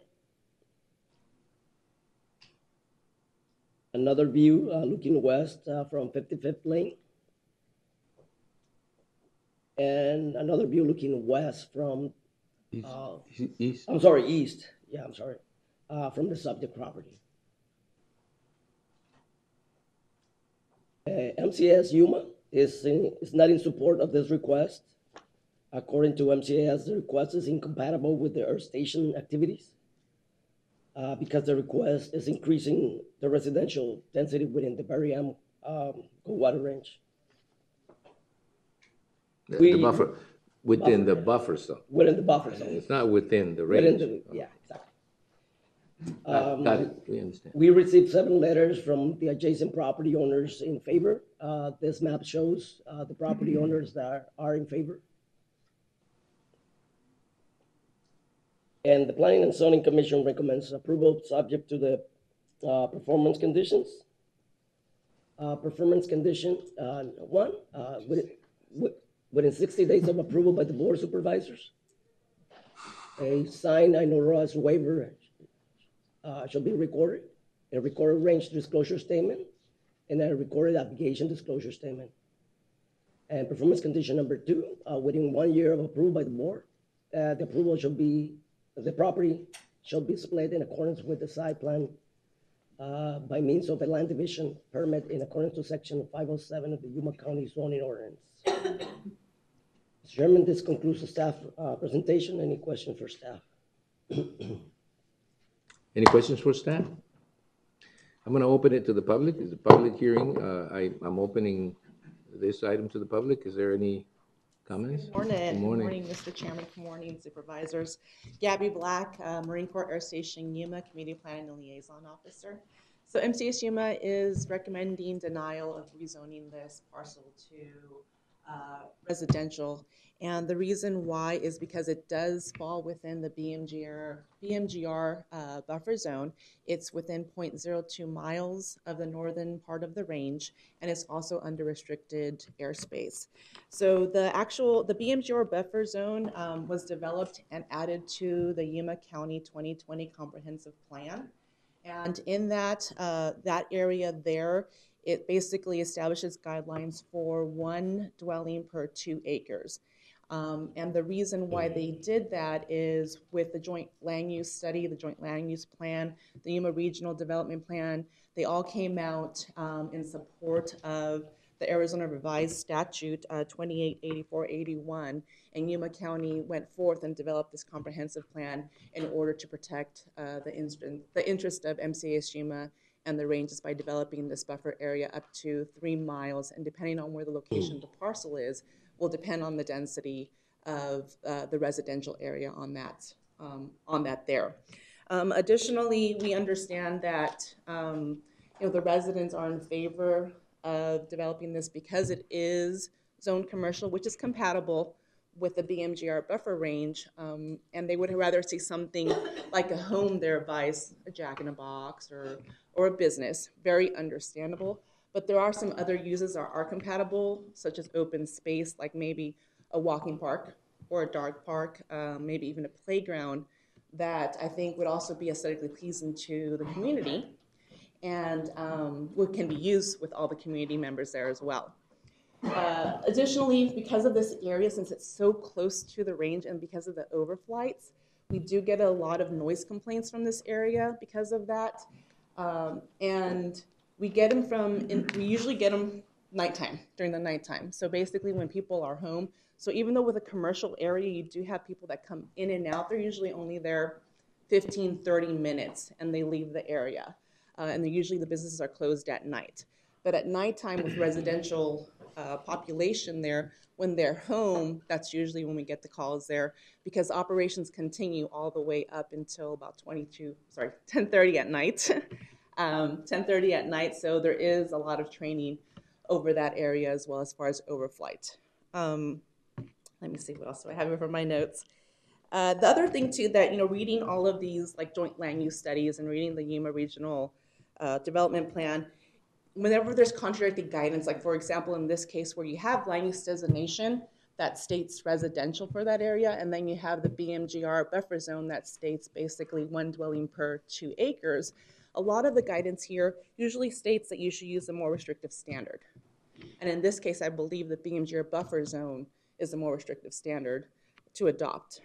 Another view looking west from 55th Lane. And another view looking west from East. I'm sorry, east. Yeah, I'm sorry. From the subject property. MCS Yuma is not in support of this request. According to MCS, the request is incompatible with the Earth Station activities because the request is increasing the residential density within the Berry M Goldwater Range. The buffer, within the buffer zone. Within the buffer zone. It's not within the range. Yeah, exactly. Got it, we understand. We received 7 letters from the adjacent property owners in favor. This map shows the property owners that are in favor. And the Planning and Zoning Commission recommends approval subject to the performance conditions. Performance condition 1, within 60 days of approval by the Board of Supervisors, a signed notarized waiver shall be recorded, a recorded range disclosure statement, and a recorded application disclosure statement. And performance condition number 2, within 1 year of approval by the board, the property shall be split in accordance with the site plan by means of a land division permit in accordance to section 507 of the Yuma County zoning ordinance. Mr. Chairman, this concludes the staff presentation. Any questions for staff? Any questions for staff? I'm going to open it to the public. It's a public hearing. I'm opening this item to the public. Is there any comments? Good morning. Good morning. Good morning, Mr. Chairman. Good morning, supervisors. Gabby Black, Marine Corps Air Station Yuma, Community Planning and Liaison Officer. So MCS Yuma is recommending denial of rezoning this parcel to residential. And the reason why is because it does fall within the BMGR buffer zone. It's within 0.02 miles of the northern part of the range, and it's also under restricted airspace. So the BMGR buffer zone was developed and added to the Yuma County 2020 Comprehensive Plan. And in that area there, it basically establishes guidelines for 1 dwelling per 2 acres. And the reason why they did that is with the joint land use study, the joint land use plan, the Yuma Regional Development Plan, they all came out in support of the Arizona Revised Statute 288481, and Yuma County went forth and developed this comprehensive plan in order to protect the interest of MCS Yuma and the ranges by developing this buffer area up to 3 miles, and depending on where the location of the parcel is, will depend on the density of the residential area on that there. Additionally, we understand that the residents are in favor of developing this because it is zoned commercial, which is compatible with the BMGR buffer range, and they would rather see something like a home there buys a Jack in a Box or a business. Very understandable. But there are some other uses that are compatible, such as open space, like maybe a walking park or a dog park, maybe even a playground that I think would also be aesthetically pleasing to the community and what can be used with all the community members there as well. Additionally, because of this area, since it's so close to the range and because of the overflights, we do get a lot of noise complaints from this area because of that. And we get them we usually get them nighttime, during the nighttime. So basically when people are home. So even though with a commercial area, you do have people that come in and out, they're usually only there 15, 30 minutes and they leave the area. And usually the businesses are closed at night. But at nighttime with residential population there, when they're home, that's usually when we get the calls there because operations continue all the way up until about 10:30 at night. 10:30 at night, so there is a lot of training over that area as well as far as overflight. Let me see what else do I have here for my notes. The other thing too that, reading all of these like joint land use studies and reading the Yuma Regional Development Plan, whenever there's contradicting guidance, like for example, in this case where you have land use designation that states residential for that area, and then you have the BMGR buffer zone that states basically 1 dwelling per 2 acres, a lot of the guidance here usually states that you should use a more restrictive standard. And in this case, I believe the BMGR buffer zone is a more restrictive standard to adopt.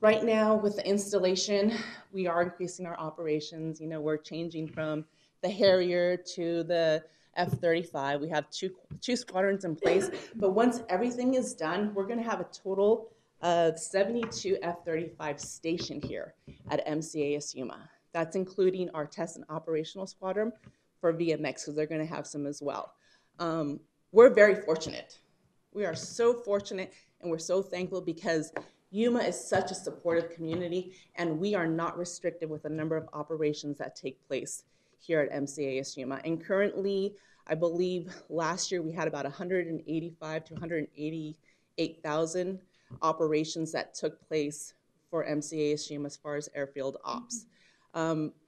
Right now with the installation, we are increasing our operations. We're changing from the Harrier to the F-35. We have two squadrons in place, but once everything is done, we're gonna have a total of 72 F-35 stationed here at MCAS Yuma. That's including our test and operational squadron for VMX, because they're gonna have some as well. We're very fortunate. We are so fortunate and we're so thankful because Yuma is such a supportive community and we are not restricted with the number of operations that take place here at MCAS Yuma. And currently, I believe last year we had about 185 to 188,000 operations that took place for MCAS Yuma as far as airfield ops.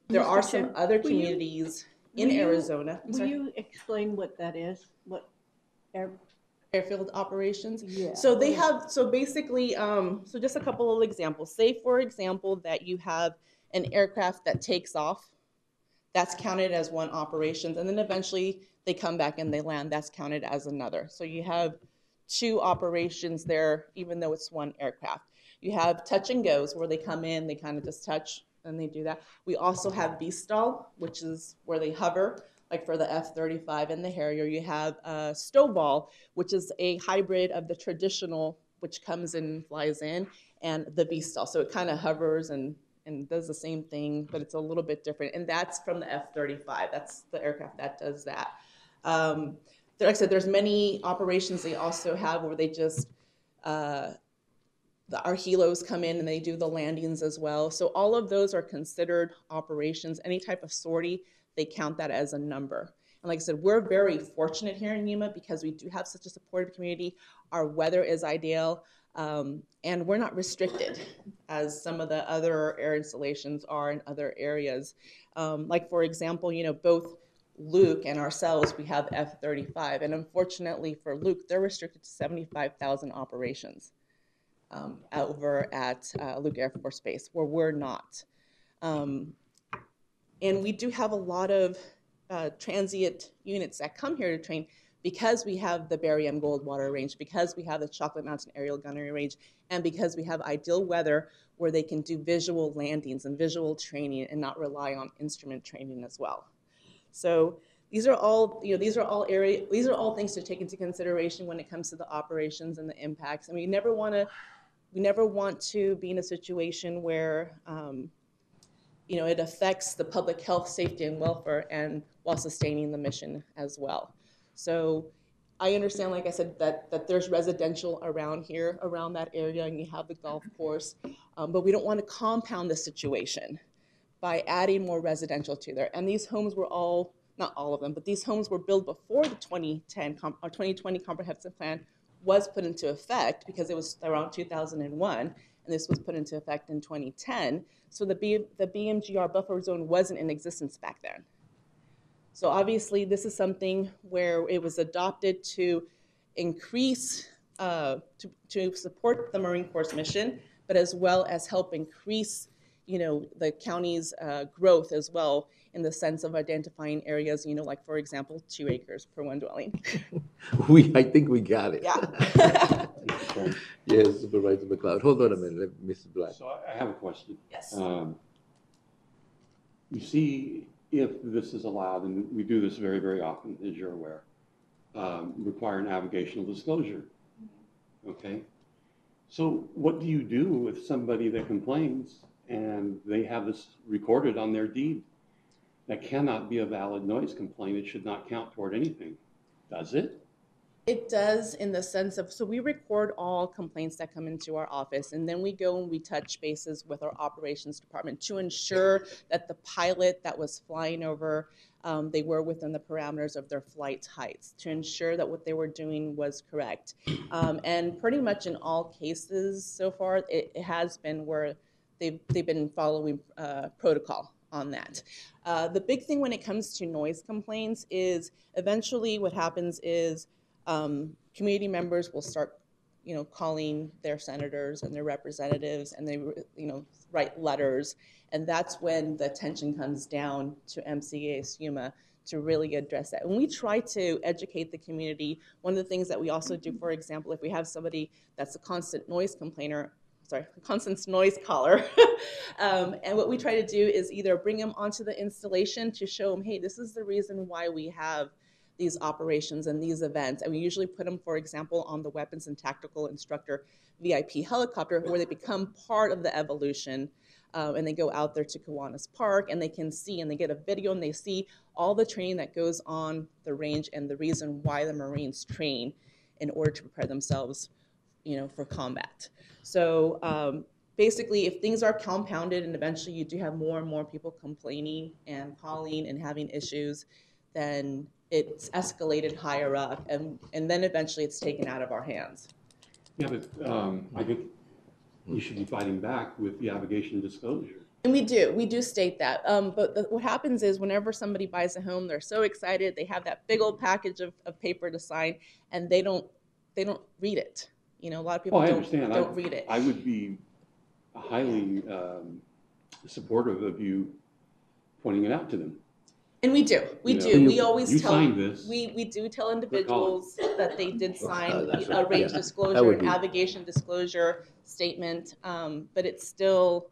There are some other communities in Arizona. Will you explain what that is? What airfield operations? Yeah. So they have, so basically, so just a couple of examples. Say, for example, that you have an aircraft that takes off. That's counted as one operation. And then eventually they come back and they land. That's counted as another. So you have 2 operations there, even though it's one aircraft. You have touch and goes where they come in, they kind of just touch and they do that. We also have V-stall, which is where they hover, like for the F-35 and the Harrier. You have Stowball, which is a hybrid of the traditional, which comes in and flies in, and the V-stall. So it kind of hovers and does the same thing, but it's a little bit different. And that's from the F-35. That's the aircraft that does that. Like I said, there's many operations they also have where they just, our helos come in and they do the landings as well. So all of those are considered operations. Any type of sortie, they count that as a number. And like I said, we're very fortunate here in Yuma because we do have such a supportive community. Our weather is ideal, and we're not restricted as some of the other air installations are in other areas. Like for example, both Luke and ourselves, we have F-35, and unfortunately for Luke, they're restricted to 75,000 operations over at Luke Air Force Base, where we're not. And we do have a lot of transient units that come here to train because we have the Barry M. Goldwater range, because we have the Chocolate Mountain Aerial Gunnery range, and because we have ideal weather where they can do visual landings and visual training and not rely on instrument training as well. So these are all, these are all things to take into consideration when it comes to the operations and the impacts. And we never want to be in a situation where it affects the public health, safety, and welfare, and while sustaining the mission as well. So I understand, like I said, that there's residential around here, around that area, and you have the golf course, but we don't want to compound the situation by adding more residential to there. And these homes were all, not all of them, but these homes were built before the 2020 comprehensive plan was put into effect because it was around 2001, and this was put into effect in 2010. So the BMGR buffer zone wasn't in existence back then. So obviously, this is something where it was adopted to increase, to support the Marine Corps mission, but as well as help increase, the county's growth as well, in the sense of identifying areas, like, for example, 2 acres per one dwelling. I think we got it. Yeah. Yes, Supervisor McLeod. Hold on a minute, Mrs. Black. So I have a question. Yes. You see, if this is allowed, and we do this very, very often, as you're aware, require navigational disclosure. Okay? So what do you do with somebody that complains and they have this recorded on their deed? That cannot be a valid noise complaint. It should not count toward anything. Does it? It does, in the sense of, so we record all complaints that come into our office, and then we go and we touch bases with our operations department to ensure that the pilot that was flying over, they were within the parameters of their flight heights, to ensure that what they were doing was correct. And pretty much in all cases so far, it has been where they've been following protocol on that. The big thing when it comes to noise complaints is eventually what happens is community members will start, calling their senators and their representatives, and they, write letters, and that's when the attention comes down to MCAS Yuma to really address that. And we try to educate the community. One of the things that we also do, for example, if we have somebody that's a constant noise complainer, constant noise caller. And what we try to do is either bring them onto the installation to show them, hey, this is the reason why we have these operations and these events. And we usually put them, for example, on the Weapons and Tactical Instructor VIP helicopter, where they become part of the evolution. And they go out there to Kiwanis Park, and they can see, and they get a video, and they see all the training that goes on the range and the reason why the Marines train in order to prepare themselves, for combat. So basically, if things are compounded and eventually you do have more and more people complaining and calling and having issues, then it's escalated higher up, and then eventually it's taken out of our hands. Yeah, but I think you should be fighting back with the navigation disclosure. And we do state that. But what happens is whenever somebody buys a home, they're so excited, they have that big old package of paper to sign, and they don't read it. A lot of people don't read it. I would be highly supportive of you pointing it out to them. And we do. We always tell. Signed this. We do tell individuals that they did sign a right. range Yeah. disclosure, navigation disclosure statement, but it's still.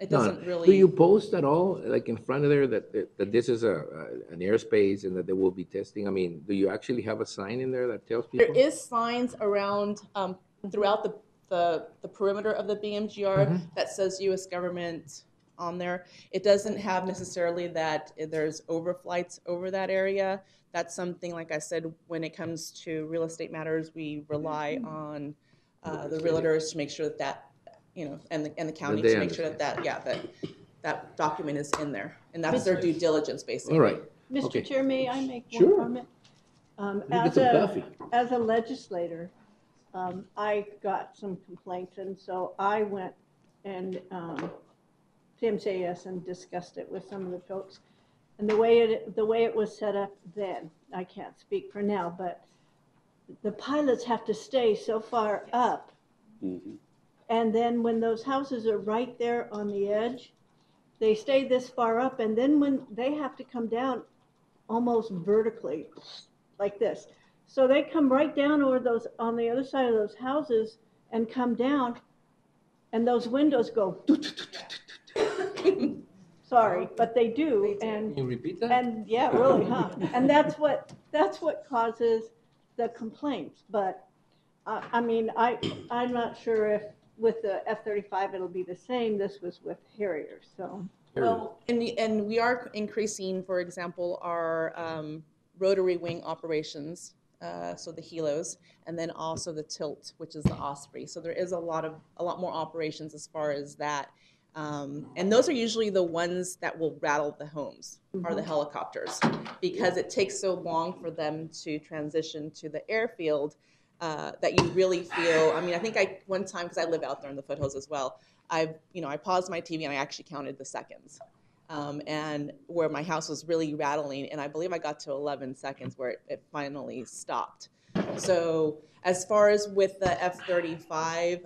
It doesn't really. Do you post at all, like in front of there, that this is an airspace and that they will be testing? I mean, do you actually have a sign in there that tells people? There is signs around throughout the perimeter of the BMGR that says U.S. government on there. It doesn't have necessarily that there's overflights over that area. That's something, like I said, when it comes to real estate matters, we rely on the realtors to make sure that and the county to make sure that document is in there, and that's their due diligence, basically. All right. Mr. Chair, may I make Sure. one comment? Coffee. As a legislator, I got some complaints, and so I went and to MCAS and discussed it with some of the folks. And the way it was set up then, I can't speak for now, but the pilots have to stay so far up. Mm-hmm. And then when those houses are right there on the edge, they stay this far up, and then when they have to come down almost vertically like this. So they come right down over those, on the other side of those houses, and come down, and those windows go. Sorry, but they do. And can you repeat that? And yeah, really, huh? And that's what causes the complaints. But I mean, I'm not sure if with the F-35 it'll be the same. This was with Harrier, so. Well, and we are increasing, for example, our rotary wing operations, so the helos, and then also the tilt, which is the Osprey. So there is a lot more operations as far as that. And those are usually the ones that will rattle the homes, are the helicopters, because it takes so long for them to transition to the airfield that you really feel. I mean, I think one time, because I live out there in the foothills as well, I paused my TV and I actually counted the seconds. And where my house was really rattling, and I believe I got to 11 seconds where it finally stopped. So as far as with the F-35,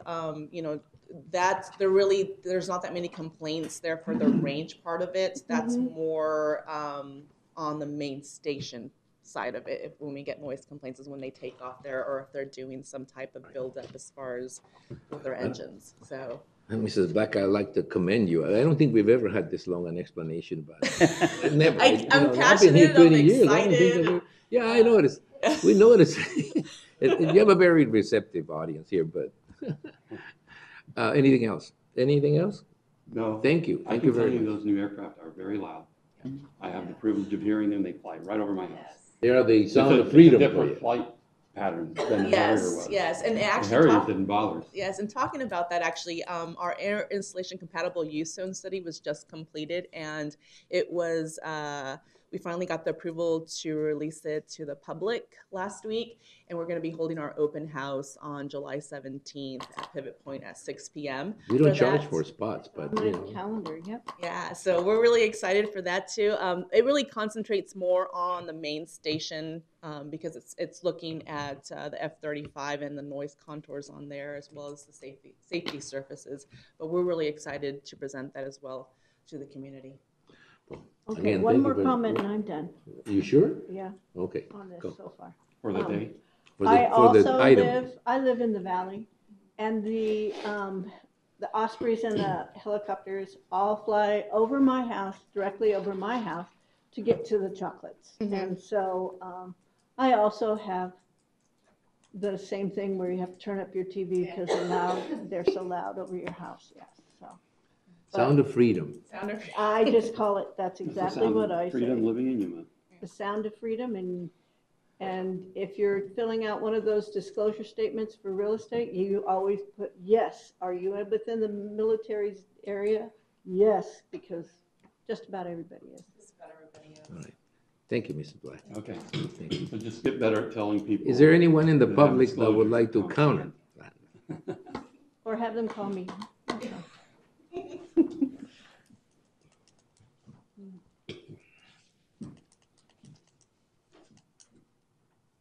there's not that many complaints there for the range part of it. That's more on the main station side of it. When we get noise complaints is when they take off there, or if they're doing some type of buildup as far as with their engines. So. And Mrs. Black, I'd like to commend you. I don't think we've ever had this long an explanation about it. Never. I'm passionate, I've been here 30 I'm years. excited. Yeah, I noticed. We noticed. You have a very receptive audience here, but anything else? Anything else? No. Thank you. I Thank can you tell very you much. those new aircraft are very loud. I have the privilege of hearing them. They fly right over my house. They are the sound It's of freedom a for different you. flight pattern than the Harrier was. Yes, and The actually Harriers didn't bother us. Yes, and talking about that, actually, our air installation compatible use zone study was just completed, and it was, we finally got the approval to release it to the public last week, and we're going to be holding our open house on July 17th at Pivot Point at 6 p.m. We don't charge for spots, but My calendar, yep. Yeah, so we're really excited for that too. It really concentrates more on the main station because it's looking at the F-35 and the noise contours on there, as well as the safety surfaces. But we're really excited to present that as well to the community. Okay, Again, one thank more you very comment much. and I'm done. You sure? Yeah. Okay. On this Go. so far. For the day? I live in the valley, and the Ospreys and the helicopters all fly over my house, directly over my house, to get to the chocolates. And so I also have the same thing where you have to turn up your TV because they're so loud over your house. Yes. So. Sound of freedom. I just call it. That's It's the exactly sound what of I say. freedom living in Yuma. The sound of freedom, and if you're filling out one of those disclosure statements for real estate, you always put yes. Are you within the military's area? Yes, because just about everybody is. All right. Thank you, Mrs. Black. Okay. Thank you. So just get better at telling people. Is there anyone in the that have public that would disclosures like to come. counter? Or have them call me.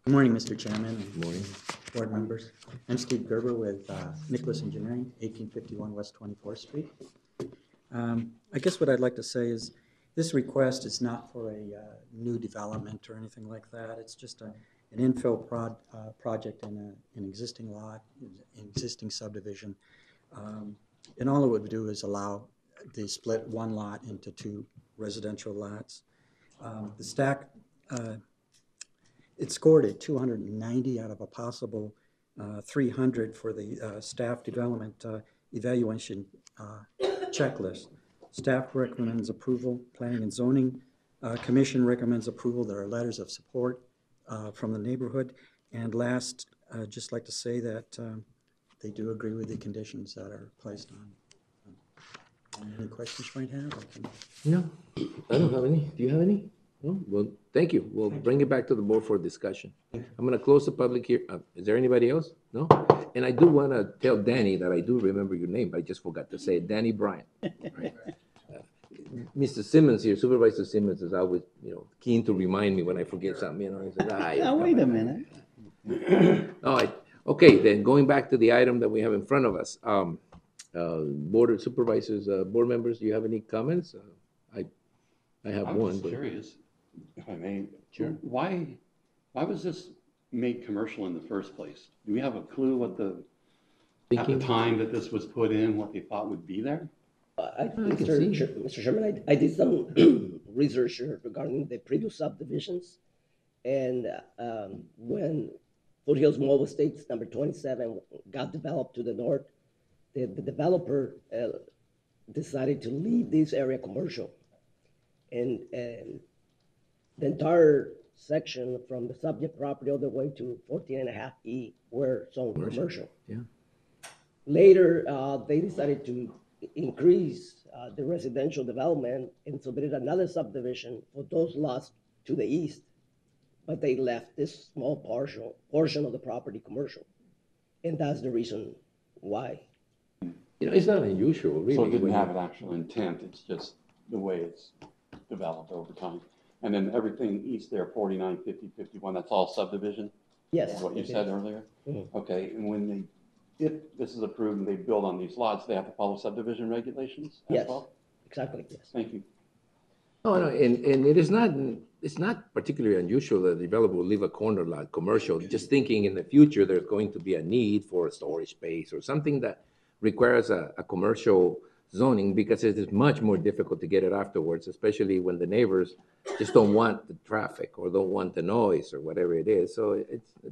Good morning, Mr. Chairman and Good morning. board members. I'm Steve Gerber with Nicholas Engineering, 1851 West 24th Street. I guess what I'd like to say is this request is not for a new development or anything like that. It's just an infill project in an existing lot, an existing subdivision. And all it would do is allow the split one lot into two residential lots. The stack, it scored a 290 out of a possible 300 for the staff development evaluation checklist. Staff recommends approval. Planning and Zoning Commission recommends approval. There are letters of support from the neighborhood. And last, I'd just like to say that they do agree with the conditions that are placed on. Any questions you might have? No, I don't have any. Do you have any? No? Well, thank you. We'll bring it back to the board for discussion. I'm going to close the public here. Is there anybody else? No? And I do want to tell Danny that I do remember your name, but I just forgot to say it. Danny Bryant. Right? Mr. Simmons here, Supervisor Simmons, is always, keen to remind me when I forget something. He says, Now, wait a minute. All right. Okay, then going back to the item that we have in front of us. Board of Supervisors, board members, do you have any comments? I have I'm one. just But curious, if I may. Sure. Why was this made commercial in the first place? Do we have a clue what at the time that this was put in, what they thought would be there? Mr. Chairman, I did some research regarding the previous subdivisions, and when Foothills Mobile Estates number 27 got developed to the north, the developer decided to leave this area commercial, and the entire section from the subject property all the way to 14.5E were zoned commercial. Yeah. Later, they decided to increase the residential development and submitted another subdivision for those lots to the east. but they left this small portion of the property commercial. And that's the reason why. You know, it's not unusual, really. So it didn't when have you- an actual intent, it's just the way it's developed over time. And then everything east there, 49, 50, 51, that's all subdivision? Yes, Is what you it said is. earlier? Mhm. Okay, and if this is approved and they build on these lots, they have to follow subdivision regulations as Yes, well? exactly, yes. Thank you. Oh, no, and it's not particularly unusual that the developer will leave a corner lot commercial, just thinking in the future there's going to be a need for a storage space or something that requires a commercial zoning, because it is much more difficult to get it afterwards, especially when the neighbors just don't want the traffic or don't want the noise or whatever it is. So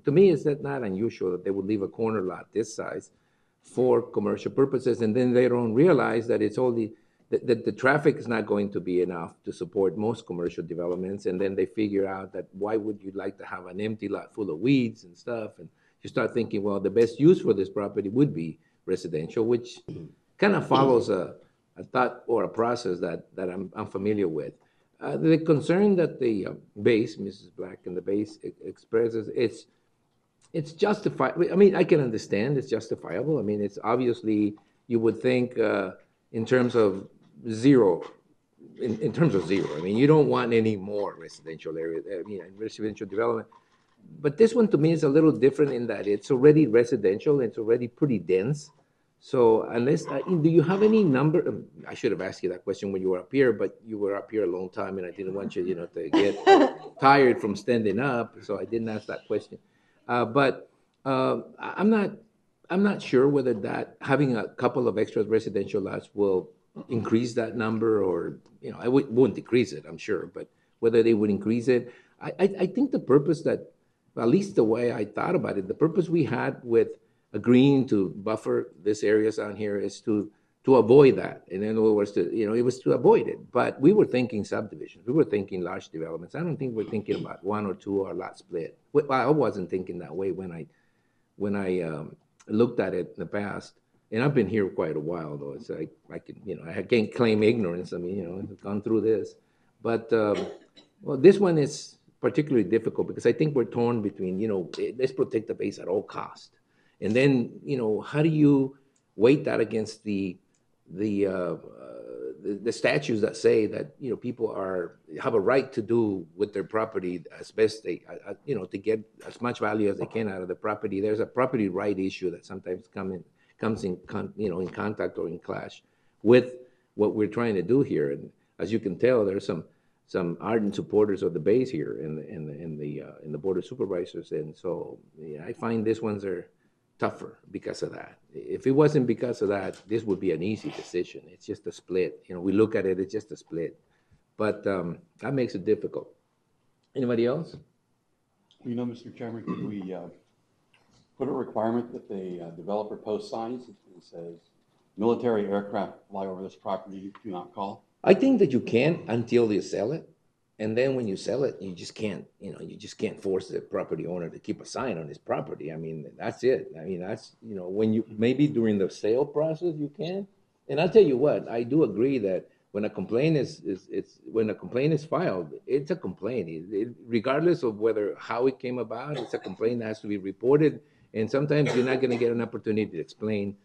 to me, it's not unusual that they would leave a corner lot this size for commercial purposes, and then they don't realize that it's only that the traffic is not going to be enough to support most commercial developments, and then they figure out that why would you like to have an empty lot full of weeds and stuff, and you start thinking, well, the best use for this property would be residential, which kind of follows a thought or a process that I'm familiar with. The concern that the base, Mrs. Black, and the base expresses, it's justified. I mean, I can understand it's justifiable. I mean, it's obviously, you would think in terms of zero, in terms of zero. I mean, you don't want any more residential area, residential development. But this one to me is a little different in that it's already residential, it's already pretty dense. So unless, do you have any number? I should have asked you that question when you were up here, but you were up here a long time and I didn't want you, to get tired from standing up, so I didn't ask that question. But I'm not sure whether that having a couple of extra residential lots will increase that number, or I won't decrease it, I'm sure, but whether they would increase it. I think the purpose that, at least the way I thought about it, the purpose we had with agreeing to buffer this areas down here is to avoid that. And in other words, it was to avoid it. But we were thinking subdivisions. We were thinking large developments. I don't think we're thinking about one or two or lot split. Well, I wasn't thinking that way when I looked at it in the past. And I've been here quite a while, though. It's like I can't claim ignorance. I mean, I've gone through this. But well, this one is particularly difficult because I think we're torn between, let's protect the base at all costs. And then, how do you weight that against the statutes that say that, people have a right to do with their property as best they, to get as much value as they can out of the property. There's a property right issue that sometimes comes in contact or in clash with what we're trying to do here. And as you can tell, there's some ardent supporters of the base here in the Board of Supervisors. And so I find these ones are tougher because of that. If it wasn't because of that, this would be an easy decision. It's just a split. We look at it, it's just a split. But that makes it difficult. Anybody else? Mr. Chairman, could we put a requirement that the developer post signs that says, military aircraft fly over this property, do not call? I think that you can until you sell it. And then when you sell it, you just can't force the property owner to keep a sign on his property. I mean, that's it. I mean, that's, when you, maybe during the sale process you can. And I'll tell you what, I do agree that when a complaint is filed, it's a complaint. Regardless of how it came about, it's a complaint that has to be reported. And sometimes you're not going to get an opportunity to explain,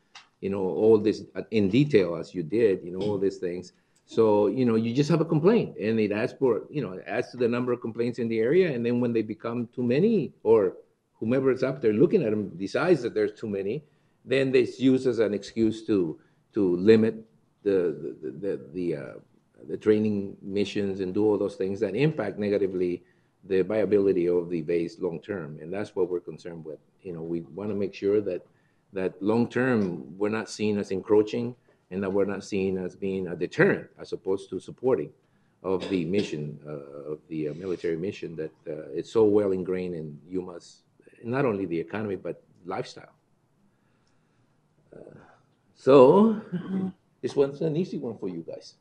all this in detail as you did, all these things. So, you just have a complaint and it adds to the number of complaints in the area. And then when they become too many, or whomever is up there looking at them decides that there's too many, then it's used as an excuse to limit the training missions and do all those things that impact negatively the viability of the base long term. And that's what we're concerned with. We want to make sure that long term we're not seen as encroaching, and that we're not seen as being a deterrent as opposed to supporting of the mission, of the military mission that is so well ingrained in Yuma's, not only the economy, but lifestyle. So this one's an easy one for you guys.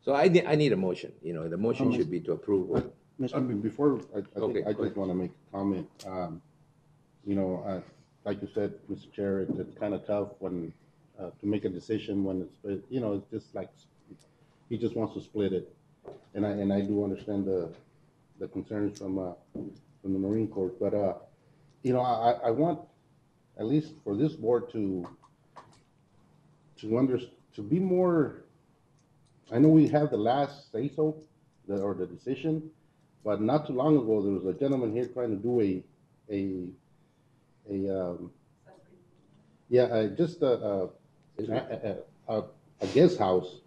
So I need a motion. The motion should be to approve. Before, I Okay, think I just want to make a comment. Like you said, Mr. Chair, it's kind of tough when to make a decision when it's, it's just like he just wants to split it, and I do understand the the concerns from the Marine Corps. But, you know, I want, at least for this board to be more, I know we have the last say-so, or the decision, but not too long ago, there was a gentleman here trying to do just a guest house,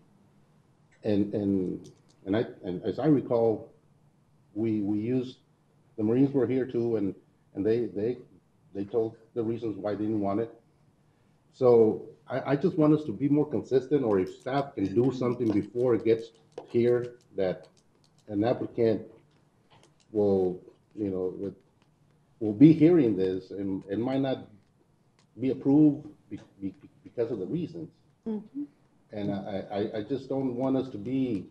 and as I recall, we used, the Marines were here too, and they told the reasons why they didn't want it. So I just want us to be more consistent, or if staff can do something before it gets here, that an applicant will, you know, will be hearing this and it might not be approved because of the reasons. Mhm. And I just don't want us to be,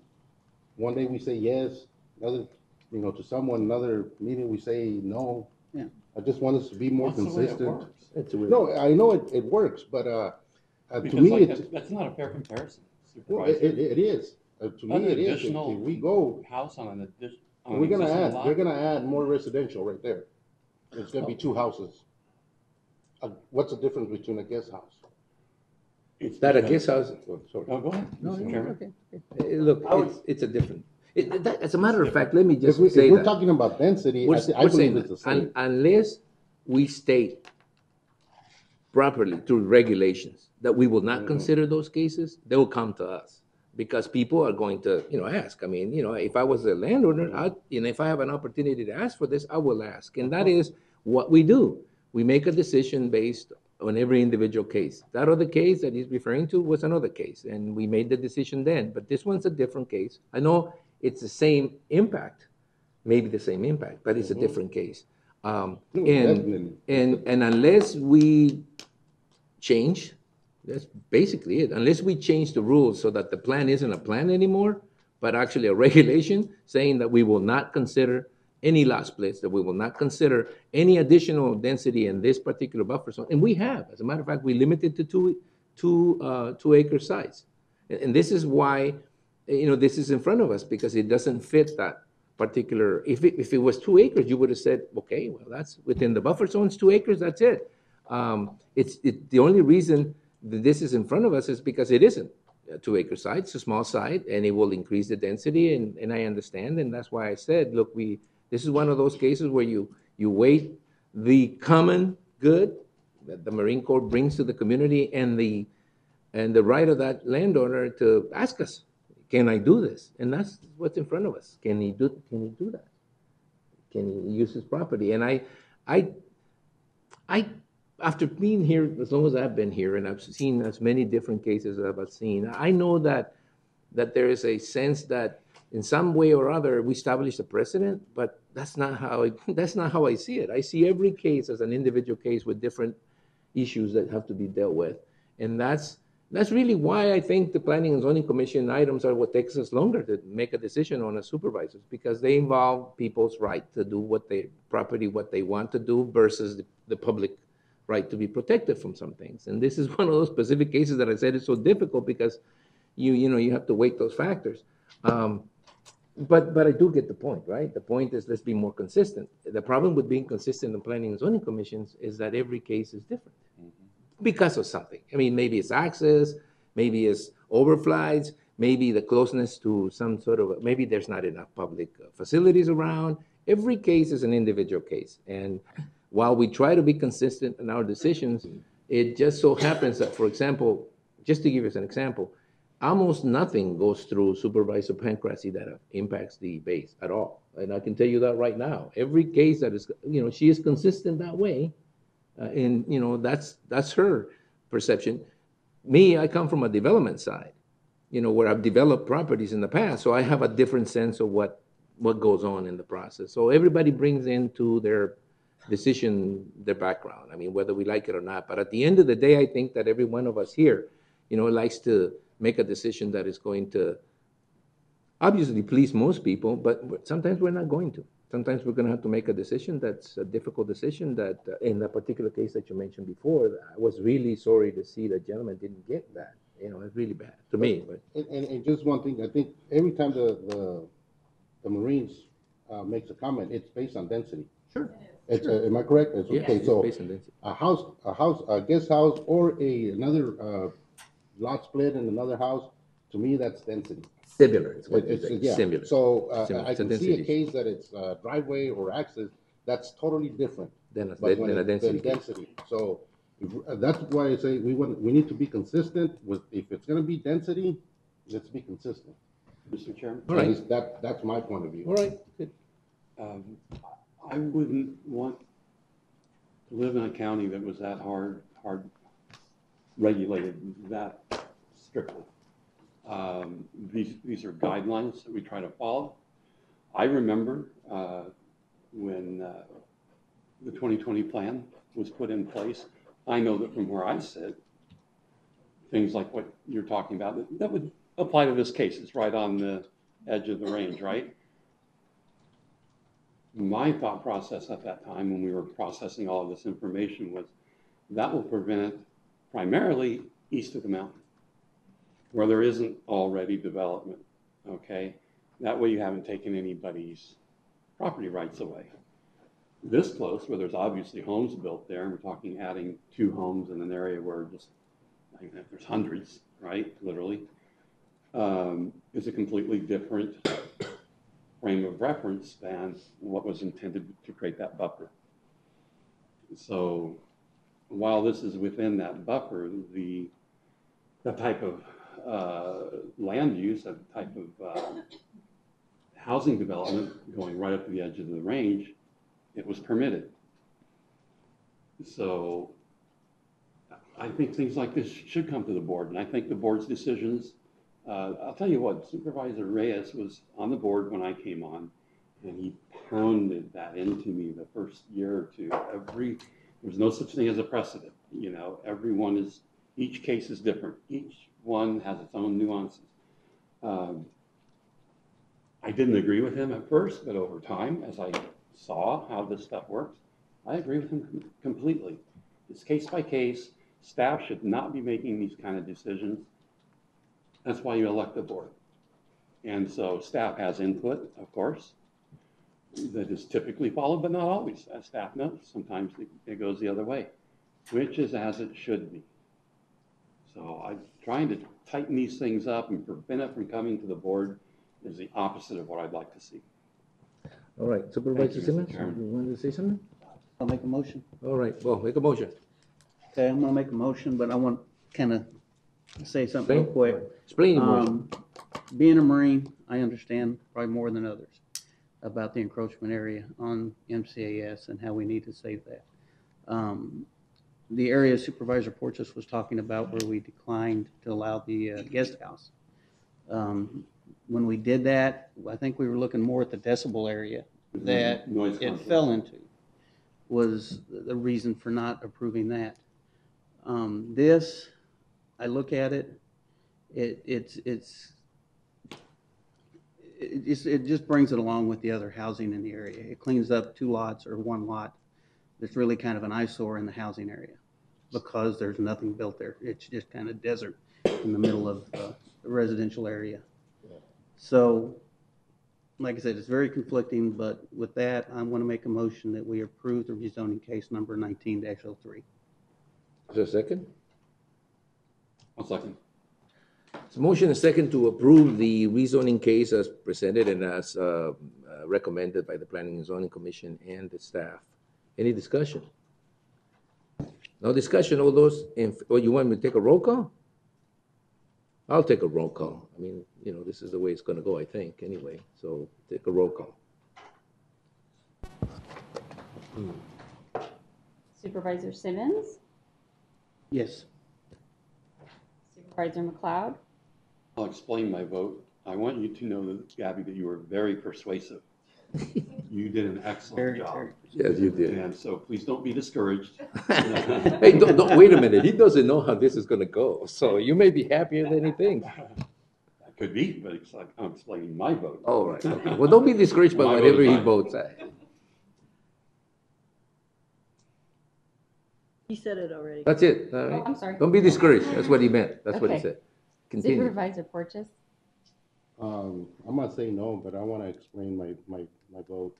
one day we say yes, another, you know, to someone, another meeting we say no. Yeah. I just want us to be more That's the way it consistent. works. No, I know it works, but to Because me, like, it's, that's not a fair comparison, well, Supervisor. it is. To me, it is. If we go, House on an we're gonna existing add, lot. they're gonna add more residential right there. It's gonna be two houses. What's the difference between a guest house? It's That a because- guest house, oh, sorry. No, go ahead, No, Mr. no, Chairman. okay. Look, it's a different, as a matter of fact, let me just If say we're that. talking about density, We're I believe saying it's the that same. unless we state properly through regulations that we will not consider those cases, they will come to us. Because people are going to, you know, ask. I mean, you know, if I was a landowner, and if I have an opportunity to ask for this, I will ask. And that is what we do. We make a decision based on every individual case. That other case that he's referring to was another case, and we made the decision then. But this one's a different case. I know it's the same impact, maybe the same impact, but it's a different case. Definitely. And unless we change, that's basically it. Unless we change the rules so that the plan isn't a plan anymore, but actually a regulation saying that we will not consider any lot splits, that we will not consider any additional density in this particular buffer zone. And we have, as a matter of fact, we limited to two acre sites. And this is why, you know, this is in front of us, because it doesn't fit that particular, if it was 2 acres, you would have said, okay, well, that's within the buffer zones, 2 acres, that's it. The only reason that this is in front of us is because it isn't a 2 acre site, it's a small site, and it will increase the density, and I understand, and that's why I said, look, this is one of those cases where you weight the common good that the Marine Corps brings to the community and the right of that landowner to ask us, can I do this? And that's what's in front of us. Can he do that? Can he use his property? And I after being here as long as I've been here, and I've seen as many different cases as I've seen, I know that there is a sense that in some way or other we established a precedent, but that's not how I see it. I see every case as an individual case with different issues that have to be dealt with, and that's really why I think the Planning and Zoning Commission items are what takes us longer to make a decision on as supervisors, because they involve people's right to do what they want to do versus the public right to be protected from some things. And this is one of those specific cases that I said is so difficult because you have to weight those factors. But I do get the point, right? The point is, let's be more consistent. The problem with being consistent in planning and zoning commissions is that every case is different because of something. I mean, maybe it's access, maybe it's overflights, maybe the closeness to some sort of, maybe there's not enough public facilities around. Every case is an individual case. And while we try to be consistent in our decisions, it just so happens that, for example, just to give us an example, almost nothing goes through Supervisor Pancrasi that impacts the base at all. And I can tell you that right now. Every case that is, she is consistent that way. And, that's her perception. Me, I come from a development side, where I've developed properties in the past. So I have a different sense of what goes on in the process. So everybody brings into their decision their background. I mean, whether we like it or not. But at the end of the day, I think that every one of us here, likes to make a decision that is going to obviously please most people, but sometimes we're not going to. Sometimes we're going to have to make a decision that's a difficult decision that, in that particular case that you mentioned before, I was really sorry to see the gentleman didn't get that. It's really bad to me. But And just one thing, I think every time the Marines makes a comment, it's based on density. Sure. It's, Sure. am I correct? It's Yes, okay, it's so based on density. a guest house or another lot split in another house, to me, that's density. Similar, is what you It's, say, yeah. similar. So Similar. I It's a can see a density case that it's driveway or access, that's totally different. Then But when a it's density. density, so that's why I say we need to be consistent with, if it's gonna be density, let's be consistent. Mr. Chairman? All right. At least that's my point of view. All right, good. I wouldn't want to live in a county that was that hard regulated that strictly. These are guidelines that we try to follow. I remember when the 2020 plan was put in place. I know that from where I sit, things like what you're talking about, that would apply to this case. It's right on the edge of the range, right? My thought process at that time when we were processing all of this information was that will prevent primarily east of the mountain, where there isn't already development, okay? That way you haven't taken anybody's property rights away. This close, where there's obviously homes built there, and we're talking adding 2 homes in an area where just, there's hundreds, right, literally, is a completely different frame of reference than what was intended to create that buffer. So while this is within that buffer, the type of land use, that type of housing development going right up to the edge of the range, it was permitted. So I think things like this should come to the board, and I think the board's decisions, I'll tell you what, Supervisor Reyes was on the board when I came on, and he pounded that into me the first year or two. There's no such thing as a precedent, you know, each case is different. Each one has its own nuances. I didn't agree with him at first, but over time, as I saw how this stuff works, I agree with him completely. It's case by case. Staff should not be making these kind of decisions. That's why you elect the board. And so staff has input, of course, that is typically followed, but not always. As staff knows, sometimes it goes the other way, which is as it should be. So I'm trying to tighten these things up and prevent it from coming to the board is the opposite of what I'd like to see. All right, Supervisor Mr. Simmons, Chairman. you wanted to say something? I'll make a motion. All right, well, make a motion. Okay, I'm gonna make a motion, but I want to kind of say something real quick. Explain your motion. Being a Marine, I understand probably more than others about the encroachment area on MCAS and how we need to save that. The area Supervisor Porteous was talking about where we declined to allow the guest house. When we did that, I think we were looking more at the decibel area that it fell into, was the reason for not approving that. This, I look at it, it just brings it along with the other housing in the area. It cleans up 2 lots or 1 lot that's really kind of an eyesore in the housing area because there's nothing built there. It's just kind of desert in the middle of the residential area. So, like I said, it's very conflicting, but with that, I want to make a motion that we approve the rezoning case number 19-03. Is there a second? I'll second. So motion and second to approve the rezoning case as presented and as recommended by the Planning and Zoning Commission and the staff. Any discussion? No discussion, all those, you want me to take a roll call? I'll take a roll call. I mean, you know, this is the way it's gonna go, I think, anyway, so take a roll call. Supervisor Simmons, Yes. Supervisor McLeod, I'll explain my vote. I want you to know, that, Gabby, that you were very persuasive. You did an excellent job. Yes, you did. And so please don't be discouraged. Hey, don't, wait a minute, he doesn't know how this is gonna go, so you may be happier than he thinks. That could be, but it's like I'm explaining my vote. All right, okay. Well, don't be discouraged by My vote whatever is he fine. votes. He said it already. That's it, all right? I'm sorry. Don't be discouraged, that's what he meant, that's what he Okay. said. Continue. Supervisor Porteous, I'm gonna say no, but I wanna explain my vote.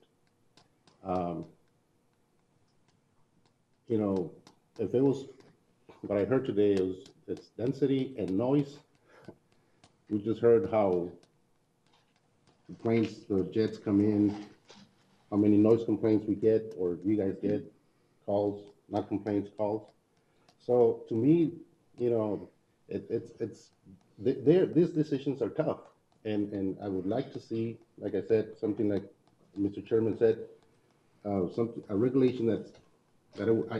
Um, you know, if it was, what I heard today is, it's density and noise. We just heard how the planes, the jets come in, how many noise complaints we get, or you guys get calls, not complaints, calls. So to me, you know, these decisions are tough. And I would like to see, like I said, something like Mr. Chairman said, a regulation that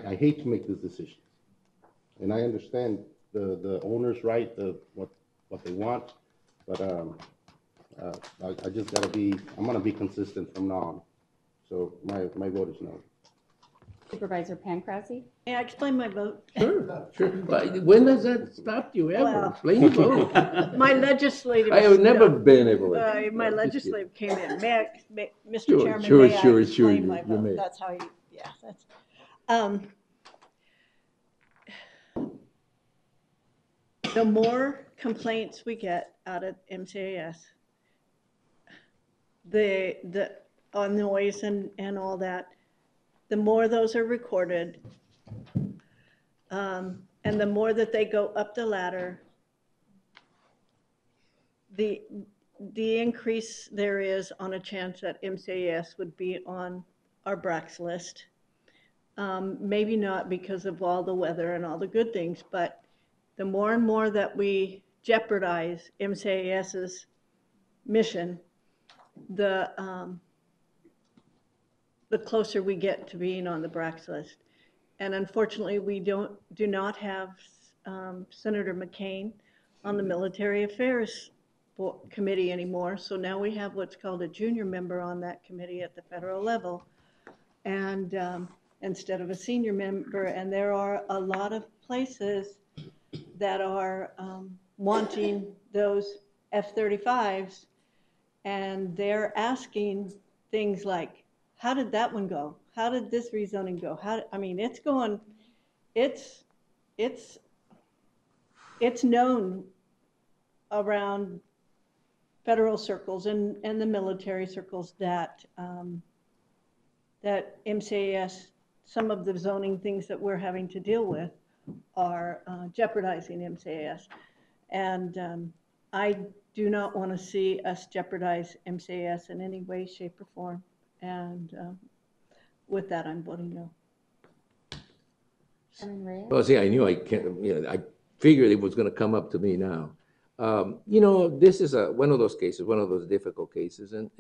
I hate to make these decisions. And I understand the owner's right, what they want, but I just gotta be, I'm gonna be consistent from now on. So my vote is no. Supervisor Pancrazzi? May I explain my vote? Sure, sure. But when does that stop you ever? Well, Explain your vote. My legislative. I have never been able to. My legislative came in. Mr. Sure, Chairman, sure, may I sure, explain you- my you vote? may. That's how you, yeah, that's, the more complaints we get out of MCAS, on noise and all that, the more those are recorded, and the more that they go up the ladder, the increase there is on a chance that MCAS would be on our Brax list. Maybe not because of all the weather and all the good things, but the more and more that we jeopardize MCAS's mission, the closer we get to being on the Brax list. And unfortunately, we do not have Senator McCain on the Military Affairs Committee anymore. So now we have what's called a junior member on that committee at the federal level, and instead of a senior member. And there are a lot of places that are wanting those F-35s, and they're asking things like, how did that one go? How did this rezoning go? I mean, it's going, it's known around federal circles and the military circles that that MCAS, some of the zoning things that we're having to deal with are jeopardizing MCAS. And I do not want to see us jeopardize MCAS in any way, shape, or form. And with that, I'm voting no. Well, see, I knew I can't, you know, I figured it was gonna come up to me now. You know, this is one of those cases, one of those difficult cases, and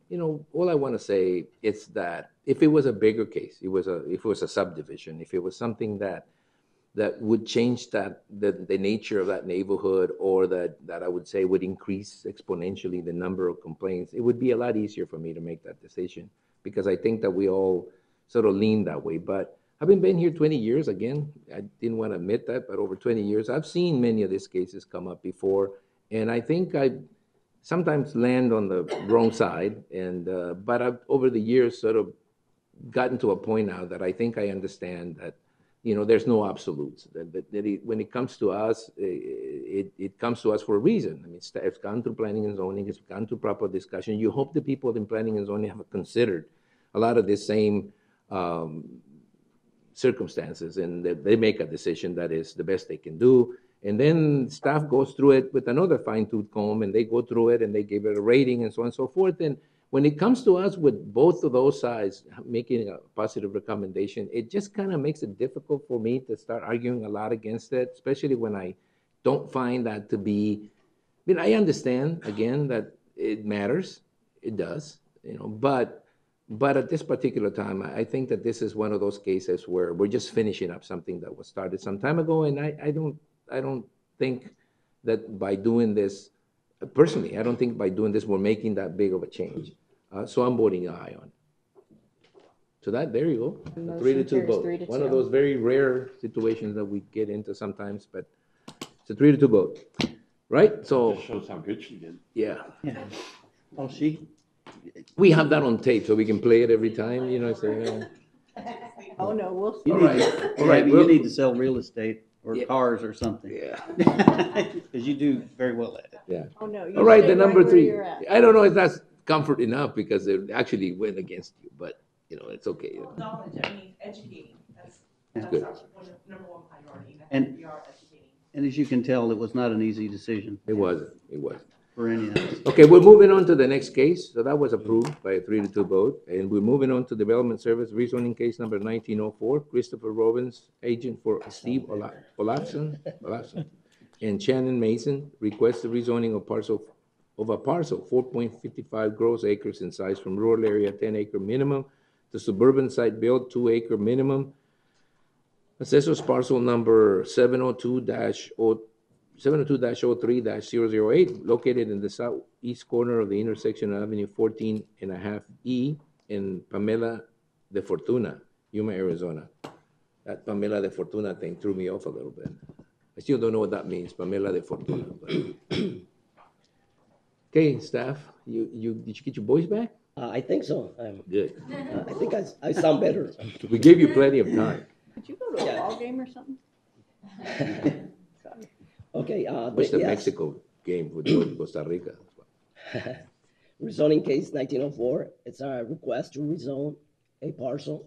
you know, all I want to say is that if it was a bigger case, if it was a subdivision, if it was something that would change the nature of that neighborhood, or that I would say would increase exponentially the number of complaints, it would be a lot easier for me to make that decision, because I think that we all sort of lean that way. But having been here 20 years, again, I didn't want to admit that, but over 20 years, I've seen many of these cases come up before, and I think I sometimes land on the wrong side, but I've, over the years, sort of gotten to a point now that I think I understand that, you know, there's no absolutes. When it comes to us, it comes to us for a reason. I mean, it's gone through planning and zoning, it's gone through proper discussion. You hope the people in planning and zoning have considered a lot of the same circumstances, and that they make a decision that is the best they can do. And then staff goes through it with another fine-tooth comb, and they go through it and they give it a rating and so on and so forth. And when it comes to us with both of those sides making a positive recommendation, it just kind of makes it difficult for me to start arguing a lot against it, especially when I don't find that to be, I mean, I understand, again, that it matters. It does, you know, but at this particular time, I think that this is one of those cases where we're just finishing up something that was started some time ago, and I don't think that by doing this, personally, I don't think by doing this we're making that big of a change. So I'm voting aye on it. So there you go. A 3-2 vote. 3-2. One of those very rare situations that we get into sometimes, but it's a 3-2 vote, right? So Just shows how good she did. yeah. Oh, We have that on tape, so we can play it every time, you know. So, Oh, no, we'll see. You All need right. to, All right, Abby, we'll- you need to sell real estate or Yeah. cars or something. Yeah. Because you do very well at it. Yeah. Oh, no. All right, the number where 3. you're at. I don't know if that's comfort enough because it actually went against you, but it's okay. Knowledge, I mean, educating, that's Good. our number one priority, and And- we are educating. And as you can tell, it was not an easy decision It wasn't. It wasn't. for any of us. Okay, we're moving on to the next case. So that was approved by a 3-2 vote. And we're moving on to Development Service rezoning case number 1904. Christopher Robbins, agent for Steve Olafson, and Shannon Mason request the rezoning of a parcel, 4.55 gross acres in size from rural area, 10-acre minimum, to suburban site build, 2-acre minimum. Assessors parcel number 702-03-008, located in the southeast corner of the intersection of Avenue 14.5E in Pamela de Fortuna, Yuma, Arizona. That Pamela de Fortuna thing threw me off a little bit. I still don't know what that means, Pamela de Fortuna. Okay, staff, did you get your voice back? I think so. Good. I think I sound better. We gave you plenty of time. Could you go to a ball game or something? Okay. What's the yes. Mexico game with Costa Rica? Rezoning case 1904. It's a request to rezone a parcel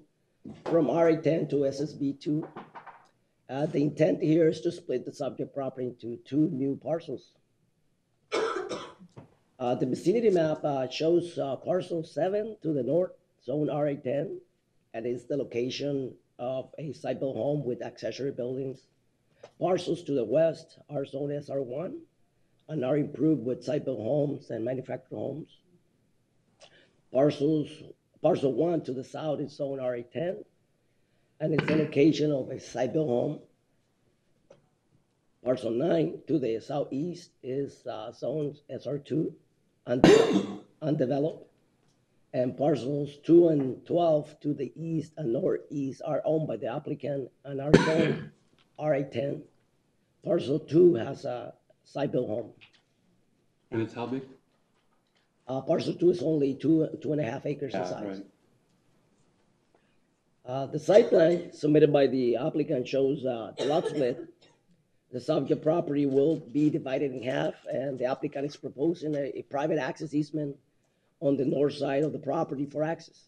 from RA10 to SSB2. The intent here is to split the subject property into 2 new parcels. The vicinity map shows parcel 7 to the north, zone RA10, and is the location of a site-built home with accessory buildings. Parcels to the west are zone SR1 and are improved with site-built homes and manufactured homes. Parcel 1 to the south is zone RA10, and it's the location of a site-built home. Parcel 9 to the southeast is zone SR2, undeveloped. And parcels 2 and 12 to the east and northeast are owned by the applicant and are zoned RA10. Parcel 2 has a site-built home. And it's how big? Parcel 2 is only 2.5 acres in Yeah, size. right. The site plan submitted by the applicant shows the lot split. The subject property will be divided in half, and the applicant is proposing a private access easement on the north side of the property for access.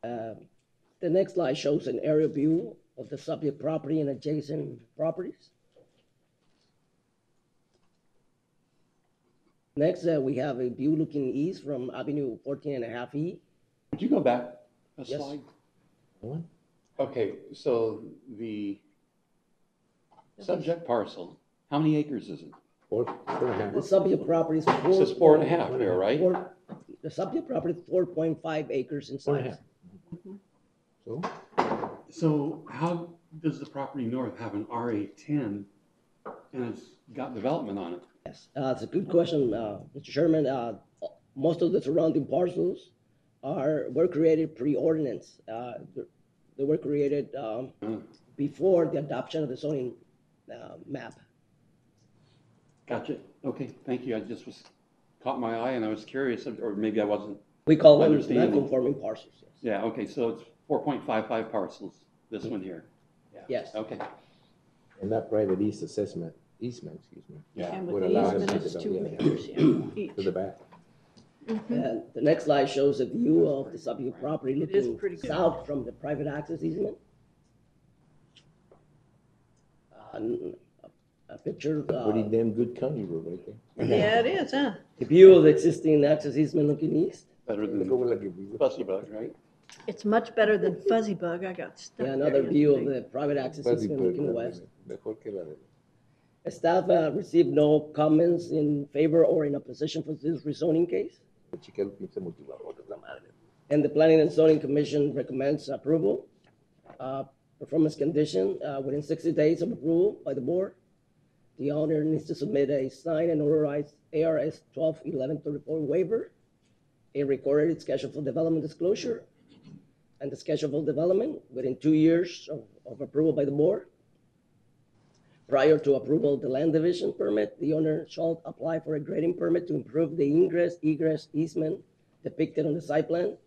The next slide shows an aerial view of the subject property and adjacent properties. Next, we have a view looking east from Avenue 14.5E. Would you go back a Yes. slide? Okay, so the subject parcel, how many acres is it? 4.5. The subject property is It says 4.5 here, right? The subject property is 4.5 acres in size. So? So how does the property north have an RA10 and it's got development on it? Yes, it's a good question, Mr. Chairman. Most of the surrounding parcels were created pre-ordinance. They were created before the adoption of the zoning map. Gotcha. Okay, thank you. I just caught my eye and I was curious, or maybe I wasn't. We call them understanding. non-conforming parcels. Yes. Yeah, okay, so it's 4.55 parcels, this one here. Yes. Okay. And that private easement, excuse me. Yeah. And Would with the allow them easement, to it's develop, 2 acres, yeah, to the back. And the next slide shows a view of the subject property It is looking pretty good. south from the private access easement. A picture, Pretty damn good county road right there. Yeah, it is, huh? a view of the existing access easement looking east. Better than Fussy Bug, right? It's much better than Fuzzy Bug. I got stuck. Yeah, there another view of yesterday. the private access Fuzzy easement Bug, looking west. mejor que la de- Staff received no comments in favor or in opposition for this rezoning case. Chica, el pinche motivador, la madre. And the Planning and Zoning Commission recommends approval. Performance condition, within 60 days of approval by the board, the owner needs to submit a signed and notarized ARS 121134 waiver, a recorded schedule for development disclosure, and the schedule for development within 2 years of approval by the board. Prior to approval of the land division permit, the owner shall apply for a grading permit to improve the ingress, egress easement depicted on the site plan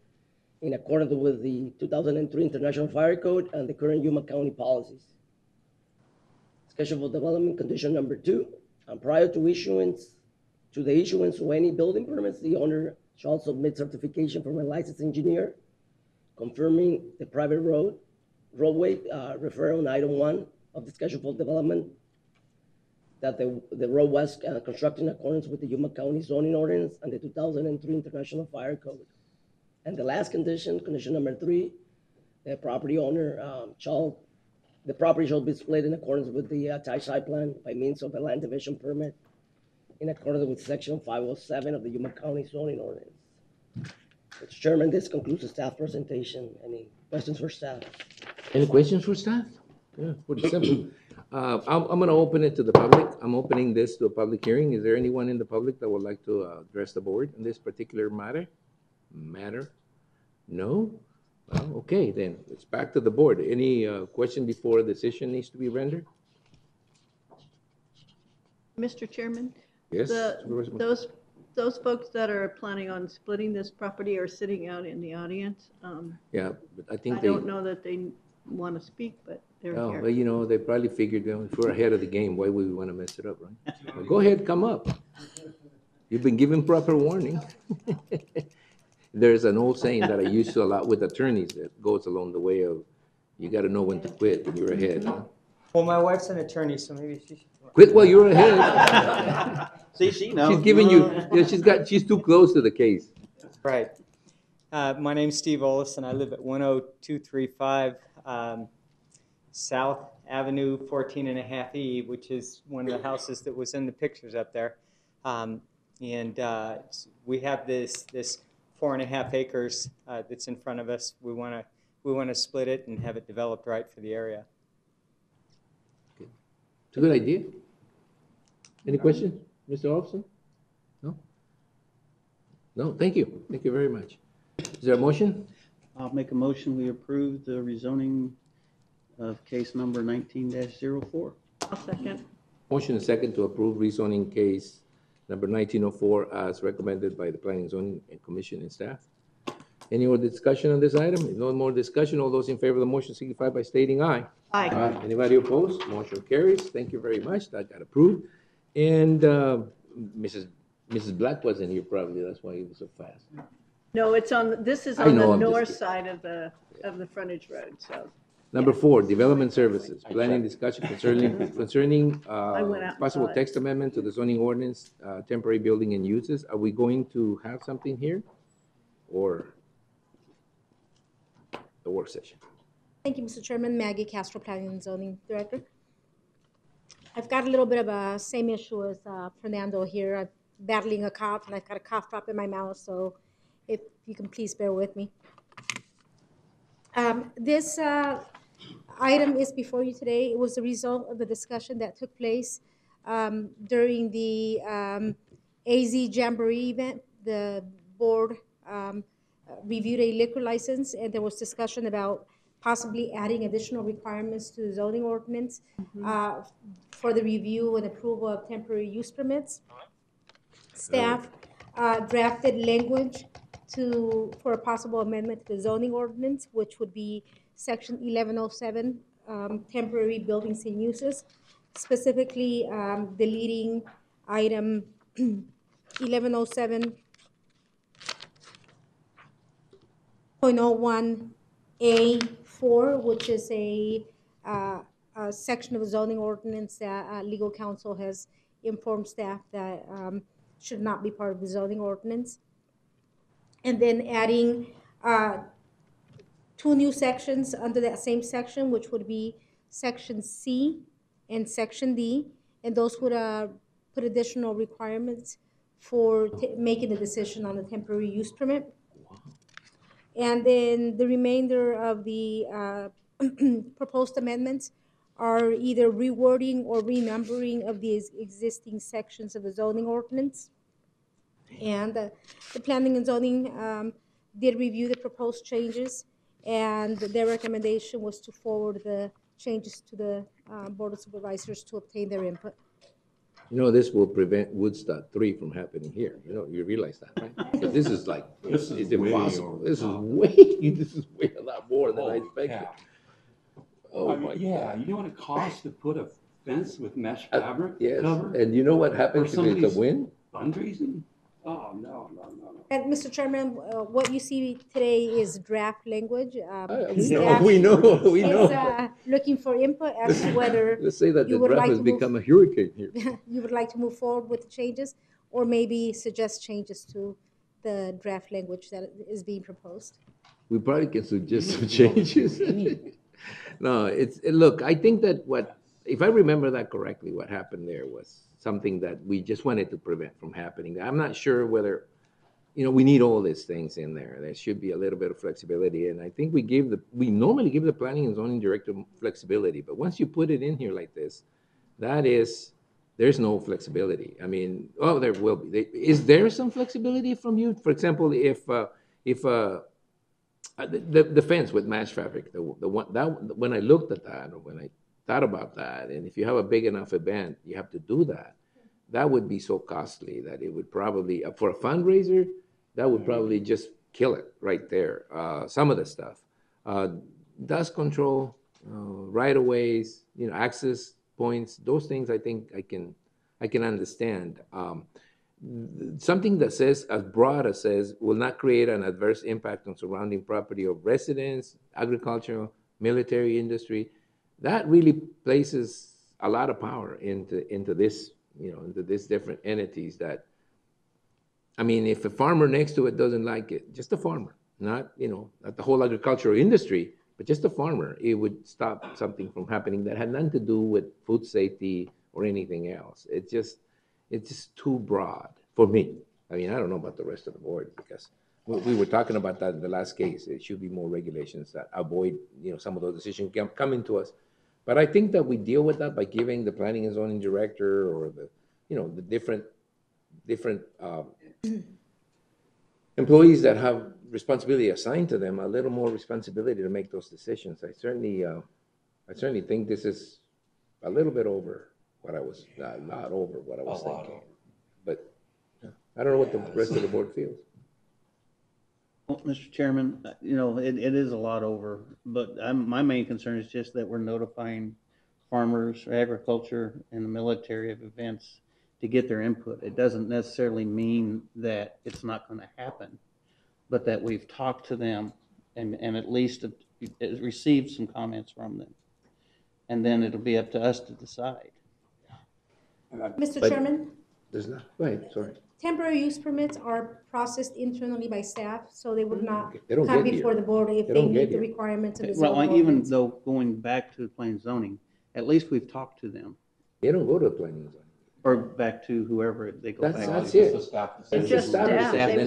in accordance with the 2003 International Fire Code and the current Yuma County policies. Schedule of development condition number 2, prior to the issuance of any building permits, the owner shall submit certification from a licensed engineer confirming the private roadway referred on item 1 of the schedule of development that the road was constructed in accordance with the Yuma County zoning ordinance and the 2003 International Fire Code. And the last condition, condition number 3, the property owner the property shall be split in accordance with the attached site plan by means of a land division permit in accordance with section 507 of the Yuma County zoning ordinance. Mr. Chairman, this concludes the staff presentation. Any questions for staff? Any questions for staff? Yeah, pretty simple. I'm going to open it to the public. I'm opening this to a public hearing. Is there anyone in the public that would like to address the board on this particular matter? No? Well, okay, then it's back to the board. Any question before a decision needs to be rendered? Mr. Chairman? Yes. Those folks that are planning on splitting this property are sitting out in the audience. Yeah, but I think I don't know that they want to speak, but they're Oh, here. well, you know, they probably figured, if we're ahead of the game, why would we want to mess it up, right? Well, go ahead, come up. You've been given proper warning. There's an old saying that I use a lot with attorneys that goes along the way of, you got to know when to quit when you're ahead. Huh? Well, my wife's an attorney, so maybe she should. Quit while you're ahead. See, she knows. She's giving you, she's too close to the case. Right. My name's Steve Olson. I live at 10235 South Avenue 14.5E, which is one of the houses that was in the pictures up there. We have this 4.5 acres that's in front of us. We want to split it and have it developed right for the area. It's a good idea. Any questions, Mr. Olson? No? No, thank you. Thank you very much. Is there a motion? I'll make a motion, we approve the rezoning of case number 19-04. I'll second. Motion and second to approve rezoning case number 1904 as recommended by the Planning Zoning Commission and staff. Any more discussion on this item? If no more discussion, all those in favor of the motion signify by stating aye. Aye. Anybody opposed? Motion carries. Thank you very much. That got approved. And Mrs. Black wasn't here probably. That's why he was so fast. No, this is I on know, the I'm just north kidding. side of the frontage road, so. Number 4, development services. Planning discussion concerning I went out and possible saw it. text amendment to the zoning ordinance, temporary building and uses. Are we going to have something here or the work session? Thank you, Mr. Chairman. Maggie Castro, Planning and Zoning Director. I've got a little bit of a same issue as Fernando here. I'm battling a cough, and I've got a cough drop in my mouth, so if you can please bear with me. This item is before you today. It was the result of the discussion that took place during the AZ Jamboree event. The board reviewed a liquor license, and there was discussion about possibly adding additional requirements to the zoning ordinance for the review and approval of temporary use permits. Staff drafted language for a possible amendment to the zoning ordinance, which would be section 1107, temporary buildings and uses, specifically deleting item 1107.01A4, which is a section of the zoning ordinance that legal counsel has informed staff that should not be part of the zoning ordinance. And then adding 2 new sections under that same section, which would be section C and section D, and those would put additional requirements for making the decision on the temporary use permit. And then the remainder of the proposed amendments are either rewording or renumbering of the existing sections of the zoning ordinance. And the Planning and Zoning did review the proposed changes, and their recommendation was to forward the changes to the Board of Supervisors to obtain their input. You know, this will prevent Woodstock 3 from happening here. You know, you realize that, right? 'Cause this is like, This is it's way impossible. over This the is top. way a lot more than I expected. cow. Oh I mean, my yeah, God. you know what it costs to put a fence with mesh fabric Yes, cover? and you know what For happens if it's somebody's a wind? fundraising? Oh, no, no, no, no. And Mr. Chairman, what you see today is draft language. We know, Staff we know, we is know. looking for input as to whether Let's say that you the would draft like has to move, become a hurricane here. you would like to move forward with the changes, or maybe suggest changes to the draft language that is being proposed. We probably can suggest some changes. No, look, I think that if I remember that correctly, what happened there was something that we just wanted to prevent from happening. I'm not sure whether, we need all these things in there. There should be a little bit of flexibility. And I think we normally give the planning and zoning director flexibility, but once you put it in here like this, there's no flexibility. I mean, there will be. Is there some flexibility from you? For example, if the fence with mesh fabric, the one that when I looked at that, or when I thought about that, and if you have a big enough event, you have to do that. That would be so costly that it would probably, for a fundraiser, that would probably just kill it right there. Some of the stuff, dust control, right of ways, access points, those things I think I can understand. Something that says, as broad as says, will not create an adverse impact on surrounding property of residents, agricultural, military industry, that really places a lot of power into this, into these different entities that, I mean, if a farmer next to it doesn't like it, just a farmer, not the whole agricultural industry, but just a farmer, it would stop something from happening that had nothing to do with food safety or anything else. It's just too broad for me. I mean, I don't know about the rest of the board, because we were talking about that in the last case. It should be more regulations that avoid, some of those decisions coming to us. But I think that we deal with that by giving the planning and zoning director, or the different employees that have responsibility assigned to them a little more responsibility to make those decisions. I certainly think this is a little bit over what I was, not over what I was thinking. But I don't know what the rest of the board feels. Well, Mr. Chairman, it is a lot over, but my main concern is just that we're notifying farmers, agriculture, and the military of events to get their input. It doesn't necessarily mean that it's not going to happen, but that we've talked to them and at least received some comments from them. And then it'll be up to us to decide. Mr. Chairman? There's not, go ahead, sorry. Temporary use permits are processed internally by staff, so they would not They don't come get before here. the board if They they don't meet get the here. requirements of the Well, zoning even ordinance. though going back to planning and zoning, at least we've talked to them. They don't go to planning and zoning. Or back to whoever they go back to. That's it. It's just staff. And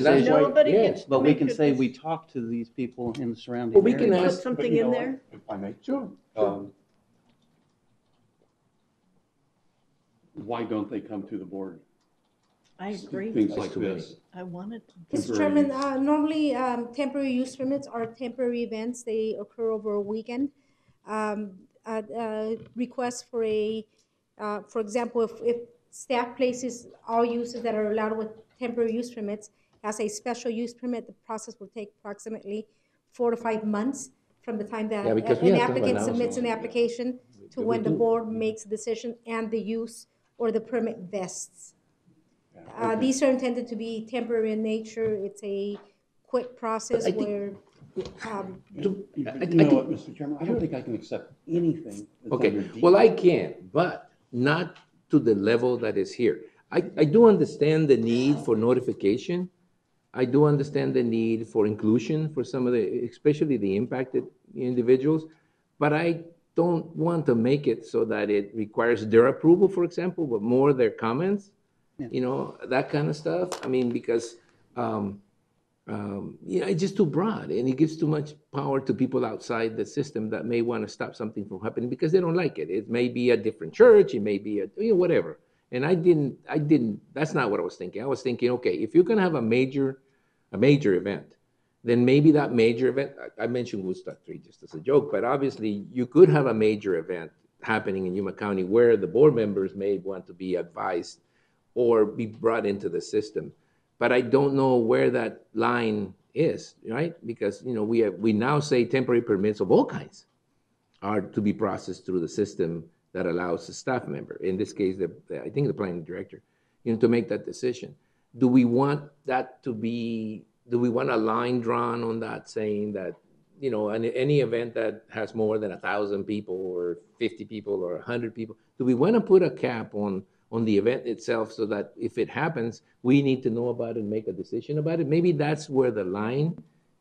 that's why, Nobody yes. gets to But we make can a say dec- we talked to these people in the surrounding Well, we can areas. Put ask, something But you in know there. what? If I may. Sure. Why don't they come to the board? I agree. Things That's like too many. this. I wanted. Mr. Chairman, normally, temporary use permits are temporary events. They occur over a weekend. Request for for example, if staff places all uses that are allowed with temporary use permits as a special use permit, the process will take approximately 4 to 5 months from the time that Yeah, because we an have to applicant announce submits it. an application to when the board makes a decision and the use or the permit vests. These are intended to be temporary in nature. It's a quick process But I think- where, You know what, Mr. Chairman, I don't think I can accept anything that's Okay, under D. well, I can, but not to the level that is here. I do understand the need for notification. I do understand the need for inclusion for some of especially the impacted individuals, but I don't want to make it so that it requires their approval, for example, but more their comments, that kind of stuff. I mean, because, it's just too broad, and it gives too much power to people outside the system that may want to stop something from happening because they don't like it. It may be a different church, it may be whatever. And I didn't, that's not what I was thinking. I was thinking, okay, if you're going to have a major event, then maybe that major event, I mentioned Woodstock 3 just as a joke, but obviously you could have a major event happening in Yuma County where the board members may want to be advised or be brought into the system. But I don't know where that line is, right? Because, we now say temporary permits of all kinds are to be processed through the system that allows a staff member, in this case, I think the planning director, to make that decision. Do we want that to be, do we want a line drawn on that saying that, any event that has more than 1,000 people or 50 people or 100 people, do we want to put a cap on the event itself so that if it happens, we need to know about it and make a decision about it? Maybe that's where the line,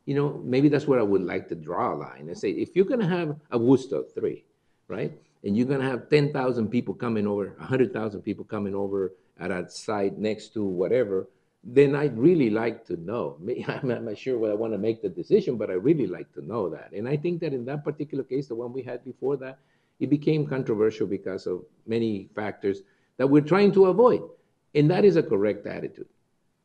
maybe that's where I would like to draw a line and say, if you're going to have a Woodstock 3, right? And you're going to have 10,000 people coming over, 100,000 people coming over at a site next to whatever, then I'd really like to know. I'm not sure whether I want to make the decision, but I really like to know that. And I think that in that particular case, the one we had before that, it became controversial because of many factors that we're trying to avoid. And that is a correct attitude.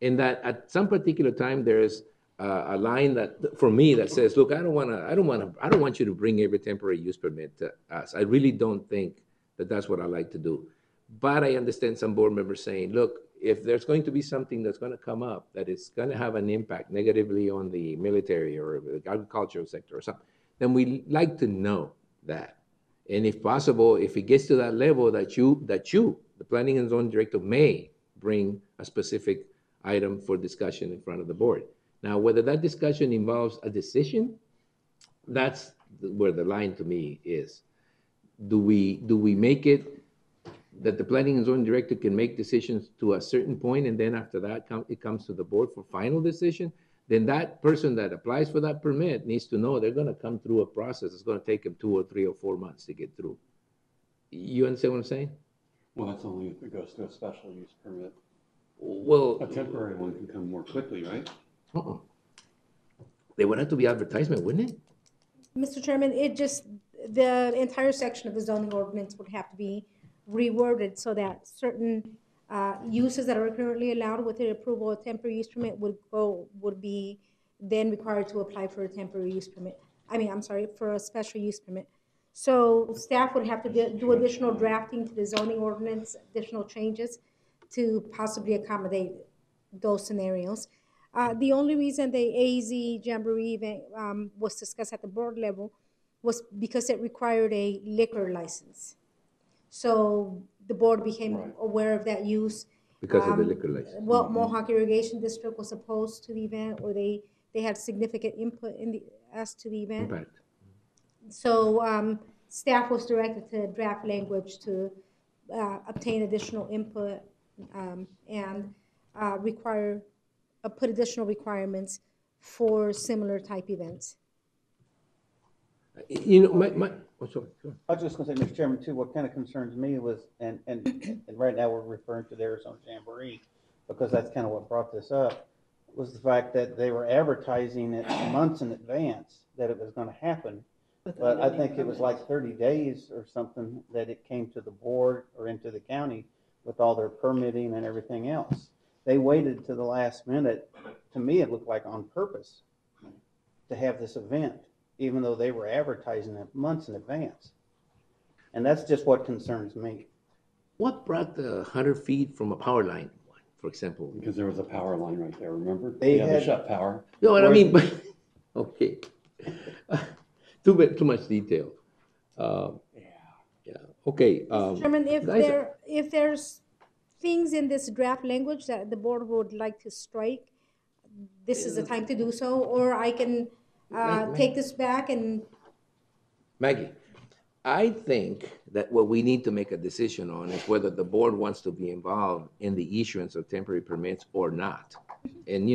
And that at some particular time, there's a line that, for me, that says, look, I don't want you to bring every temporary use permit to us. I really don't think that that's what I like to do. But I understand some board members saying, look, if there's going to be something that's going to come up that is going to have an impact negatively on the military or the agricultural sector or something, then we like to know that. And if possible, if it gets to that level that you, the planning and zoning director, may bring a specific item for discussion in front of the board. Now, whether that discussion involves a decision, that's where the line to me is. Do we make it that the planning and zoning director can make decisions to a certain point, and then after that it comes to the board for final decision? Then that person that applies for that permit needs to know they're going to come through a process. It's going to take them 2 or 3 or 4 months to get through. You understand what I'm saying? Well, that's only if it goes to a special use permit. Well, a temporary one can come more quickly, right? They would have to be advertisement, wouldn't it? Mr. Chairman, the entire section of the zoning ordinance would have to be reworded so that certain uses that are currently allowed with the approval of temporary use permit would be then required to apply for a temporary use permit. For a special use permit. So staff would have to do additional drafting to the zoning ordinance, additional changes to possibly accommodate those scenarios. The only reason the AZ Jamboree event was discussed at the board level was because it required a liquor license. So the board became aware of that use. Because of the liquor license. Well, Mohawk Irrigation District was opposed to the event, or they had significant input as to the event. Impact. So staff was directed to draft language to obtain additional input and put additional requirements for similar type events. Sorry. I was just going to say, Mr. Chairman, too, what kind of concerns me was, and right now we're referring to the Arizona Jamboree, because that's kind of what brought this up, was the fact that they were advertising it months in advance that it was going to happen. But I think it was like 30 days or something that it came to the board or into the county with all their permitting and everything else. They waited to the last minute. To me, it looked like on purpose to have this event, even though they were advertising it months in advance. And that's just what concerns me. What brought the 100 feet from a power line, for example? Because there was a power line right there, remember? They had had to shut power. No, what I mean, but okay. Too much detail. Yeah. Okay. Mr. Chairman, if there's things in this draft language that the board would like to strike, this is the time to do so, or I can take this back and... Maggie, I think that what we need to make a decision on is whether the board wants to be involved in the issuance of temporary permits or not. And,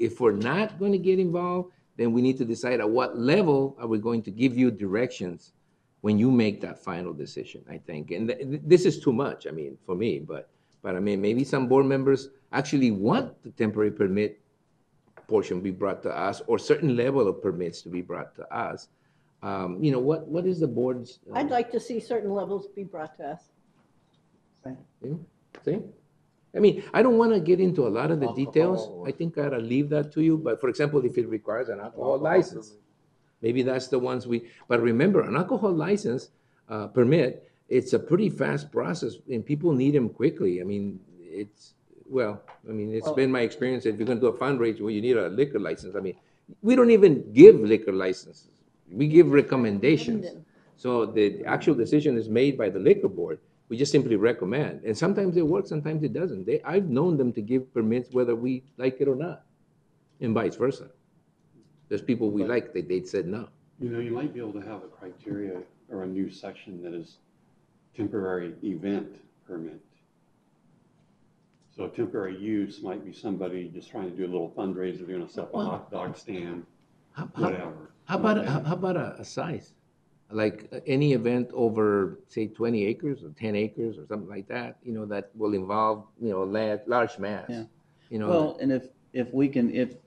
if we're not going to get involved, then we need to decide at what level are we going to give you directions when you make that final decision, I think. And this is too much, for me, but maybe some board members actually want the temporary permit portion be brought to us, or certain level of permits to be brought to us. What is the board's? I'd like to see certain levels be brought to us. See? I don't want to get into a lot of the details. I think I ought to leave that to you. But for example, if it requires an alcohol license, maybe that's the ones but remember, an alcohol license permit, it's a pretty fast process and people need them quickly. It's been my experience that if you're going to do a fundraiser where you need a liquor license, we don't even give liquor licenses. We give recommendations. So the actual decision is made by the liquor board. We just simply recommend. And sometimes it works, sometimes it doesn't. I've known them to give permits whether we like it or not, and vice versa. There's people we like, they said no. You know, you might be able to have a criteria or a new section that is temporary event permit. So temporary use might be somebody just trying to do a little fundraiser, they're gonna set up a hot dog stand, whatever. How about a size? Like any event over, say, 20 acres or 10 acres or something like that, you know, that will involve, you know, large mass. Yeah. You know, Well, and if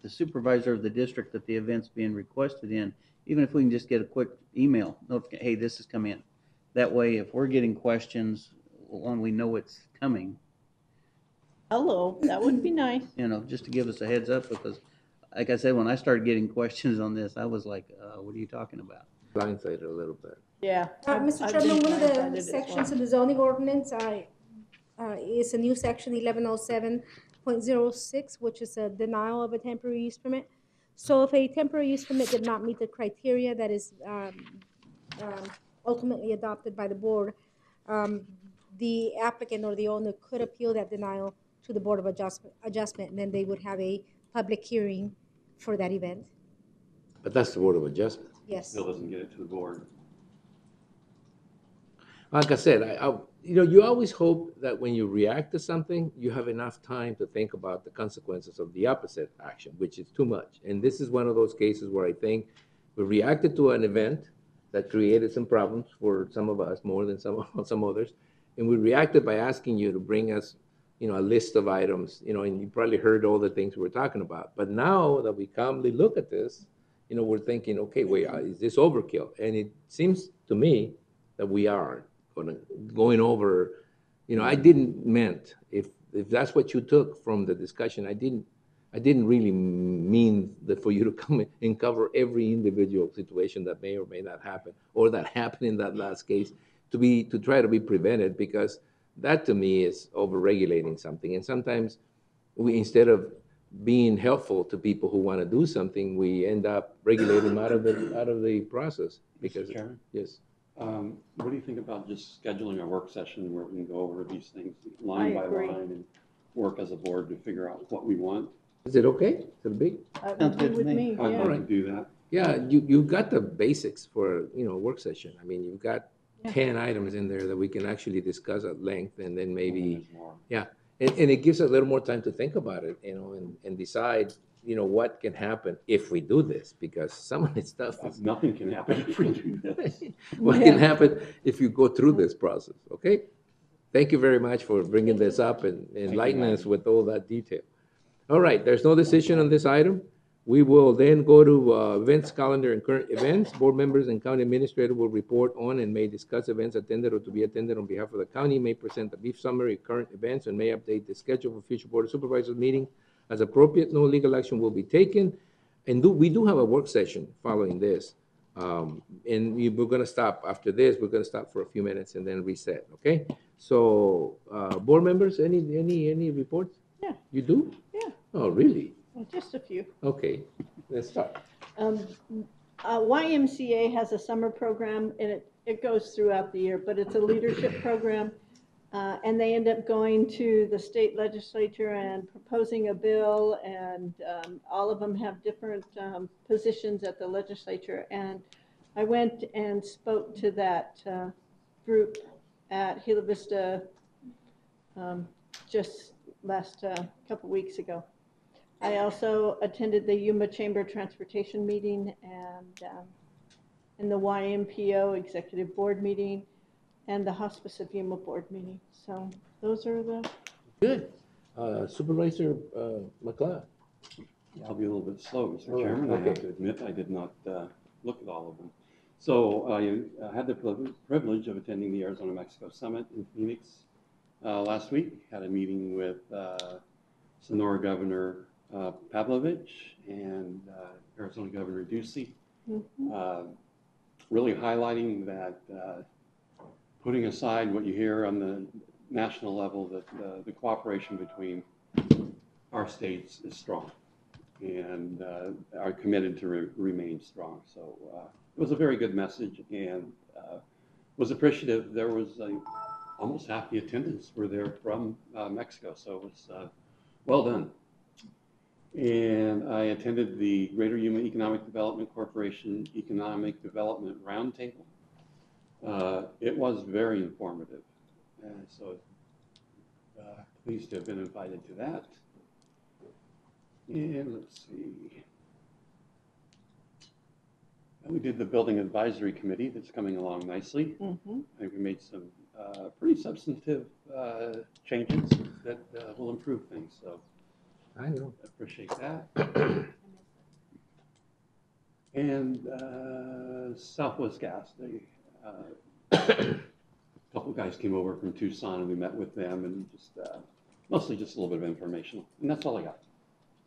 the supervisor of the district that the event's being requested in, even if we can just get a quick email, hey, this is coming in. That way, if we're getting questions, one, we know it's coming. Hello, that would be nice. You know, just to give us a heads up, because like I said, when I started getting questions on this, I was like, what are you talking about? blindsided a little bit. Yeah. Mr. Chairman, one of the sections in the zoning ordinance is a new section 1107.06, which is a denial of a temporary use permit. So if a temporary use permit did not meet the criteria that is ultimately adopted by the board, the applicant or the owner could appeal that denial to the Board of Adjustment, and then they would have a public hearing for that event. But that's the Board of Adjustment. Yes. Still doesn't get it to the board. Like I said, you know, you always hope that when you react to something, you have enough time to think about the consequences of the opposite action, which is too much. And this is one of those cases where I think we reacted to an event that created some problems for some of us more than some others, and we reacted by asking you to bring us, you know, a list of items, you know, and you probably heard all the things we were talking about. But now that we calmly look at this, you know, we're thinking, okay, wait, is this overkill? And it seems to me that we are going over, you know, I didn't meant, if that's what you took from the discussion, I didn't really mean that for you to come in and cover every individual situation that may or may not happen, or that happened in that last case, to try to be prevented, because that to me is over-regulating something. And sometimes we, instead of being helpful to people who want to do something, we end up regulating them out of the process. Because, Mr. Chairman? Yes. What do you think about just scheduling a work session where we can go over these things line by line and work as a board to figure out what we want? Is it okay? Is it big? Sounds good with me, I'd yeah. like to do that. Yeah, you've got the basics for, you know, a work session. I mean, you've got 10 items in there that we can actually discuss at length, and then maybe, yeah. And it gives us a little more time to think about it, you know, and decide, you know, what can happen if we do this, because some of this stuff is... Nothing can happen if we do this. What can happen if you go through this process, okay? Thank you very much for bringing this up and enlightening us with all that detail. All right, there's no decision on this item. We will then go to events calendar and current events. Board members and county administrator will report on and may discuss events attended or to be attended on behalf of the county, may present a brief summary of current events, and may update the schedule for future Board of Supervisors meeting as appropriate. No legal action will be taken. And we do have a work session following this. And we're going to stop after this. We're going to stop for a few minutes and then reset, okay? So, board members, any reports? Yeah. You do? Yeah. Oh, really? Well, just a few. Okay, let's start. YMCA has a summer program, and it goes throughout the year, but it's a leadership program. And they end up going to the state legislature and proposing a bill, and all of them have different positions at the legislature. And I went and spoke to that group at Gila Vista just last couple weeks ago. I also attended the Yuma Chamber Transportation meeting and the YMPO Executive Board meeting and the Hospice of Yuma Board meeting. So those are the... Good. Supervisor McLeod. Yeah, I'll be a little bit slow, Mr. All right, Chairman. I have okay. to admit I did not look at all of them. So I had the privilege of attending the Arizona-Mexico Summit in Phoenix last week. Had a meeting with Sonora Governor Pavlovich and Arizona Governor Ducey, really highlighting that putting aside what you hear on the national level, that the cooperation between our states is strong and are committed to remain strong. So it was a very good message, and was appreciative. There was almost half the attendants were there from Mexico, so it was well done. And I attended the Greater Yuma Economic Development Corporation Economic Development Roundtable. It was very informative, so pleased to have been invited to that. And let's see. We did the Building Advisory Committee that's coming along nicely. Mm-hmm. I think we made some pretty substantive changes that will improve things, so I know. appreciate that. And Southwest Gas, they, a couple of guys came over from Tucson and we met with them and just mostly just a little bit of information. And that's all I got.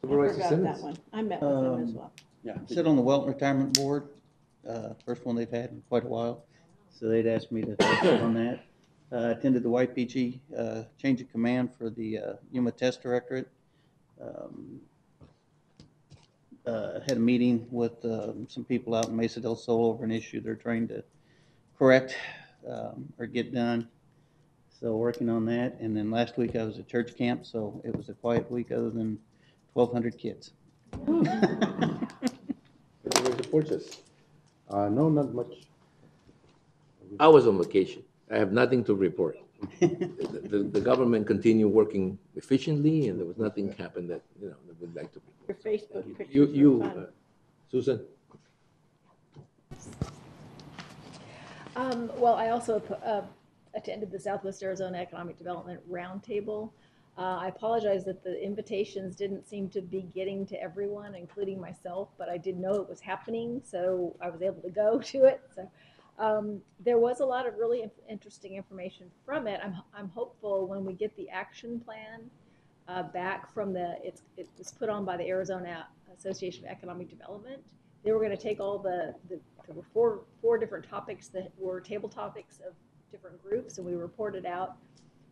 I forgot that one. I met with them as well. Yeah. Sit on the Welton Retirement Board, first one they've had in quite a while. So they'd asked me to sit on that. Attended the YPG change of command for the Yuma Test Directorate. Had a meeting with some people out in Mesa del Sol over an issue they're trying to correct or get done. So working on that. And then last week I was at church camp, so it was a quiet week other than 1,200 kids. No, not much. I was on vacation. I have nothing to report. The government continued working efficiently, and there was nothing happened that that we'd like to report. Your Facebook pictures You, were fun. Susan. Well, I also attended the Southwest Arizona Economic Development Roundtable. I apologize that the invitations didn't seem to be getting to everyone, including myself, but I did know it was happening, so I was able to go to it. So there was a lot of really interesting information from it. I'm hopeful when we get the action plan back from it was put on by the Arizona Association of Economic Development. They were going to take all there were four different topics that were table topics of different groups, and we reported out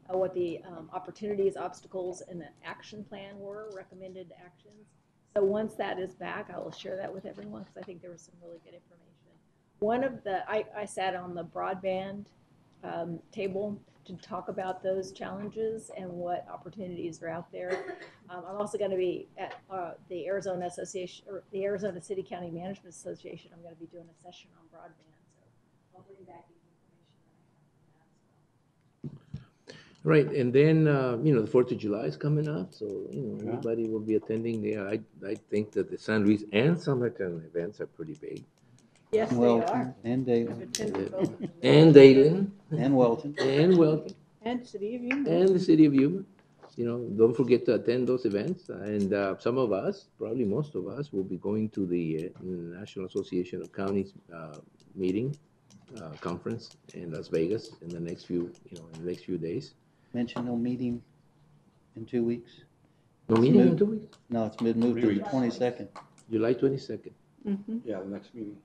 what the opportunities, obstacles, and the action plan were, recommended actions. So once that is back, I will share that with everyone because I think there was some really good information. One of I sat on the broadband table to talk about those challenges and what opportunities are out there. I'm also going to be at the Arizona Association, or the Arizona City County Management Association. I'm going to be doing a session on broadband, so I'll bring back Right, and then, the 4th of July is coming up, so, everybody will be attending there. I think that the San Luis and Summerton events are pretty big. Yes, they Welton are. and Dayton. I've attended both. And Dayton. And Welton. And Welton. And City of Yuma. And the City of Yuma. Don't forget to attend those events. And some of us, probably most of us, will be going to the National Association of Counties conference in Las Vegas in the next few days. Mention no meeting in 2 weeks. No meeting in 2 weeks? No, it's been moved to the 22nd. July 22nd. Mm-hmm. Yeah, the next meeting.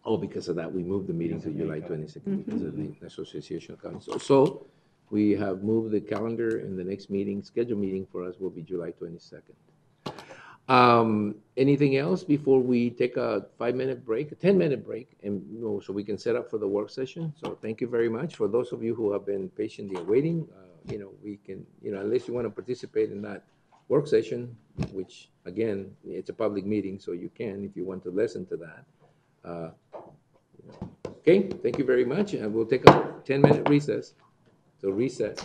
Oh, because of that, we moved the meeting to Because of July NACO. 22nd because of the Association of Counties. So we have moved the calendar, and the next scheduled meeting for us will be July 22nd. Anything else before we take a 5-minute break, a 10-minute break, and so we can set up for the work session? So thank you very much. For those of you who have been patiently waiting, we can, unless you want to participate in that work session, which again, it's a public meeting, so you can if you want to listen to that. Okay, thank you very much, and we'll take a 10-minute recess to reset.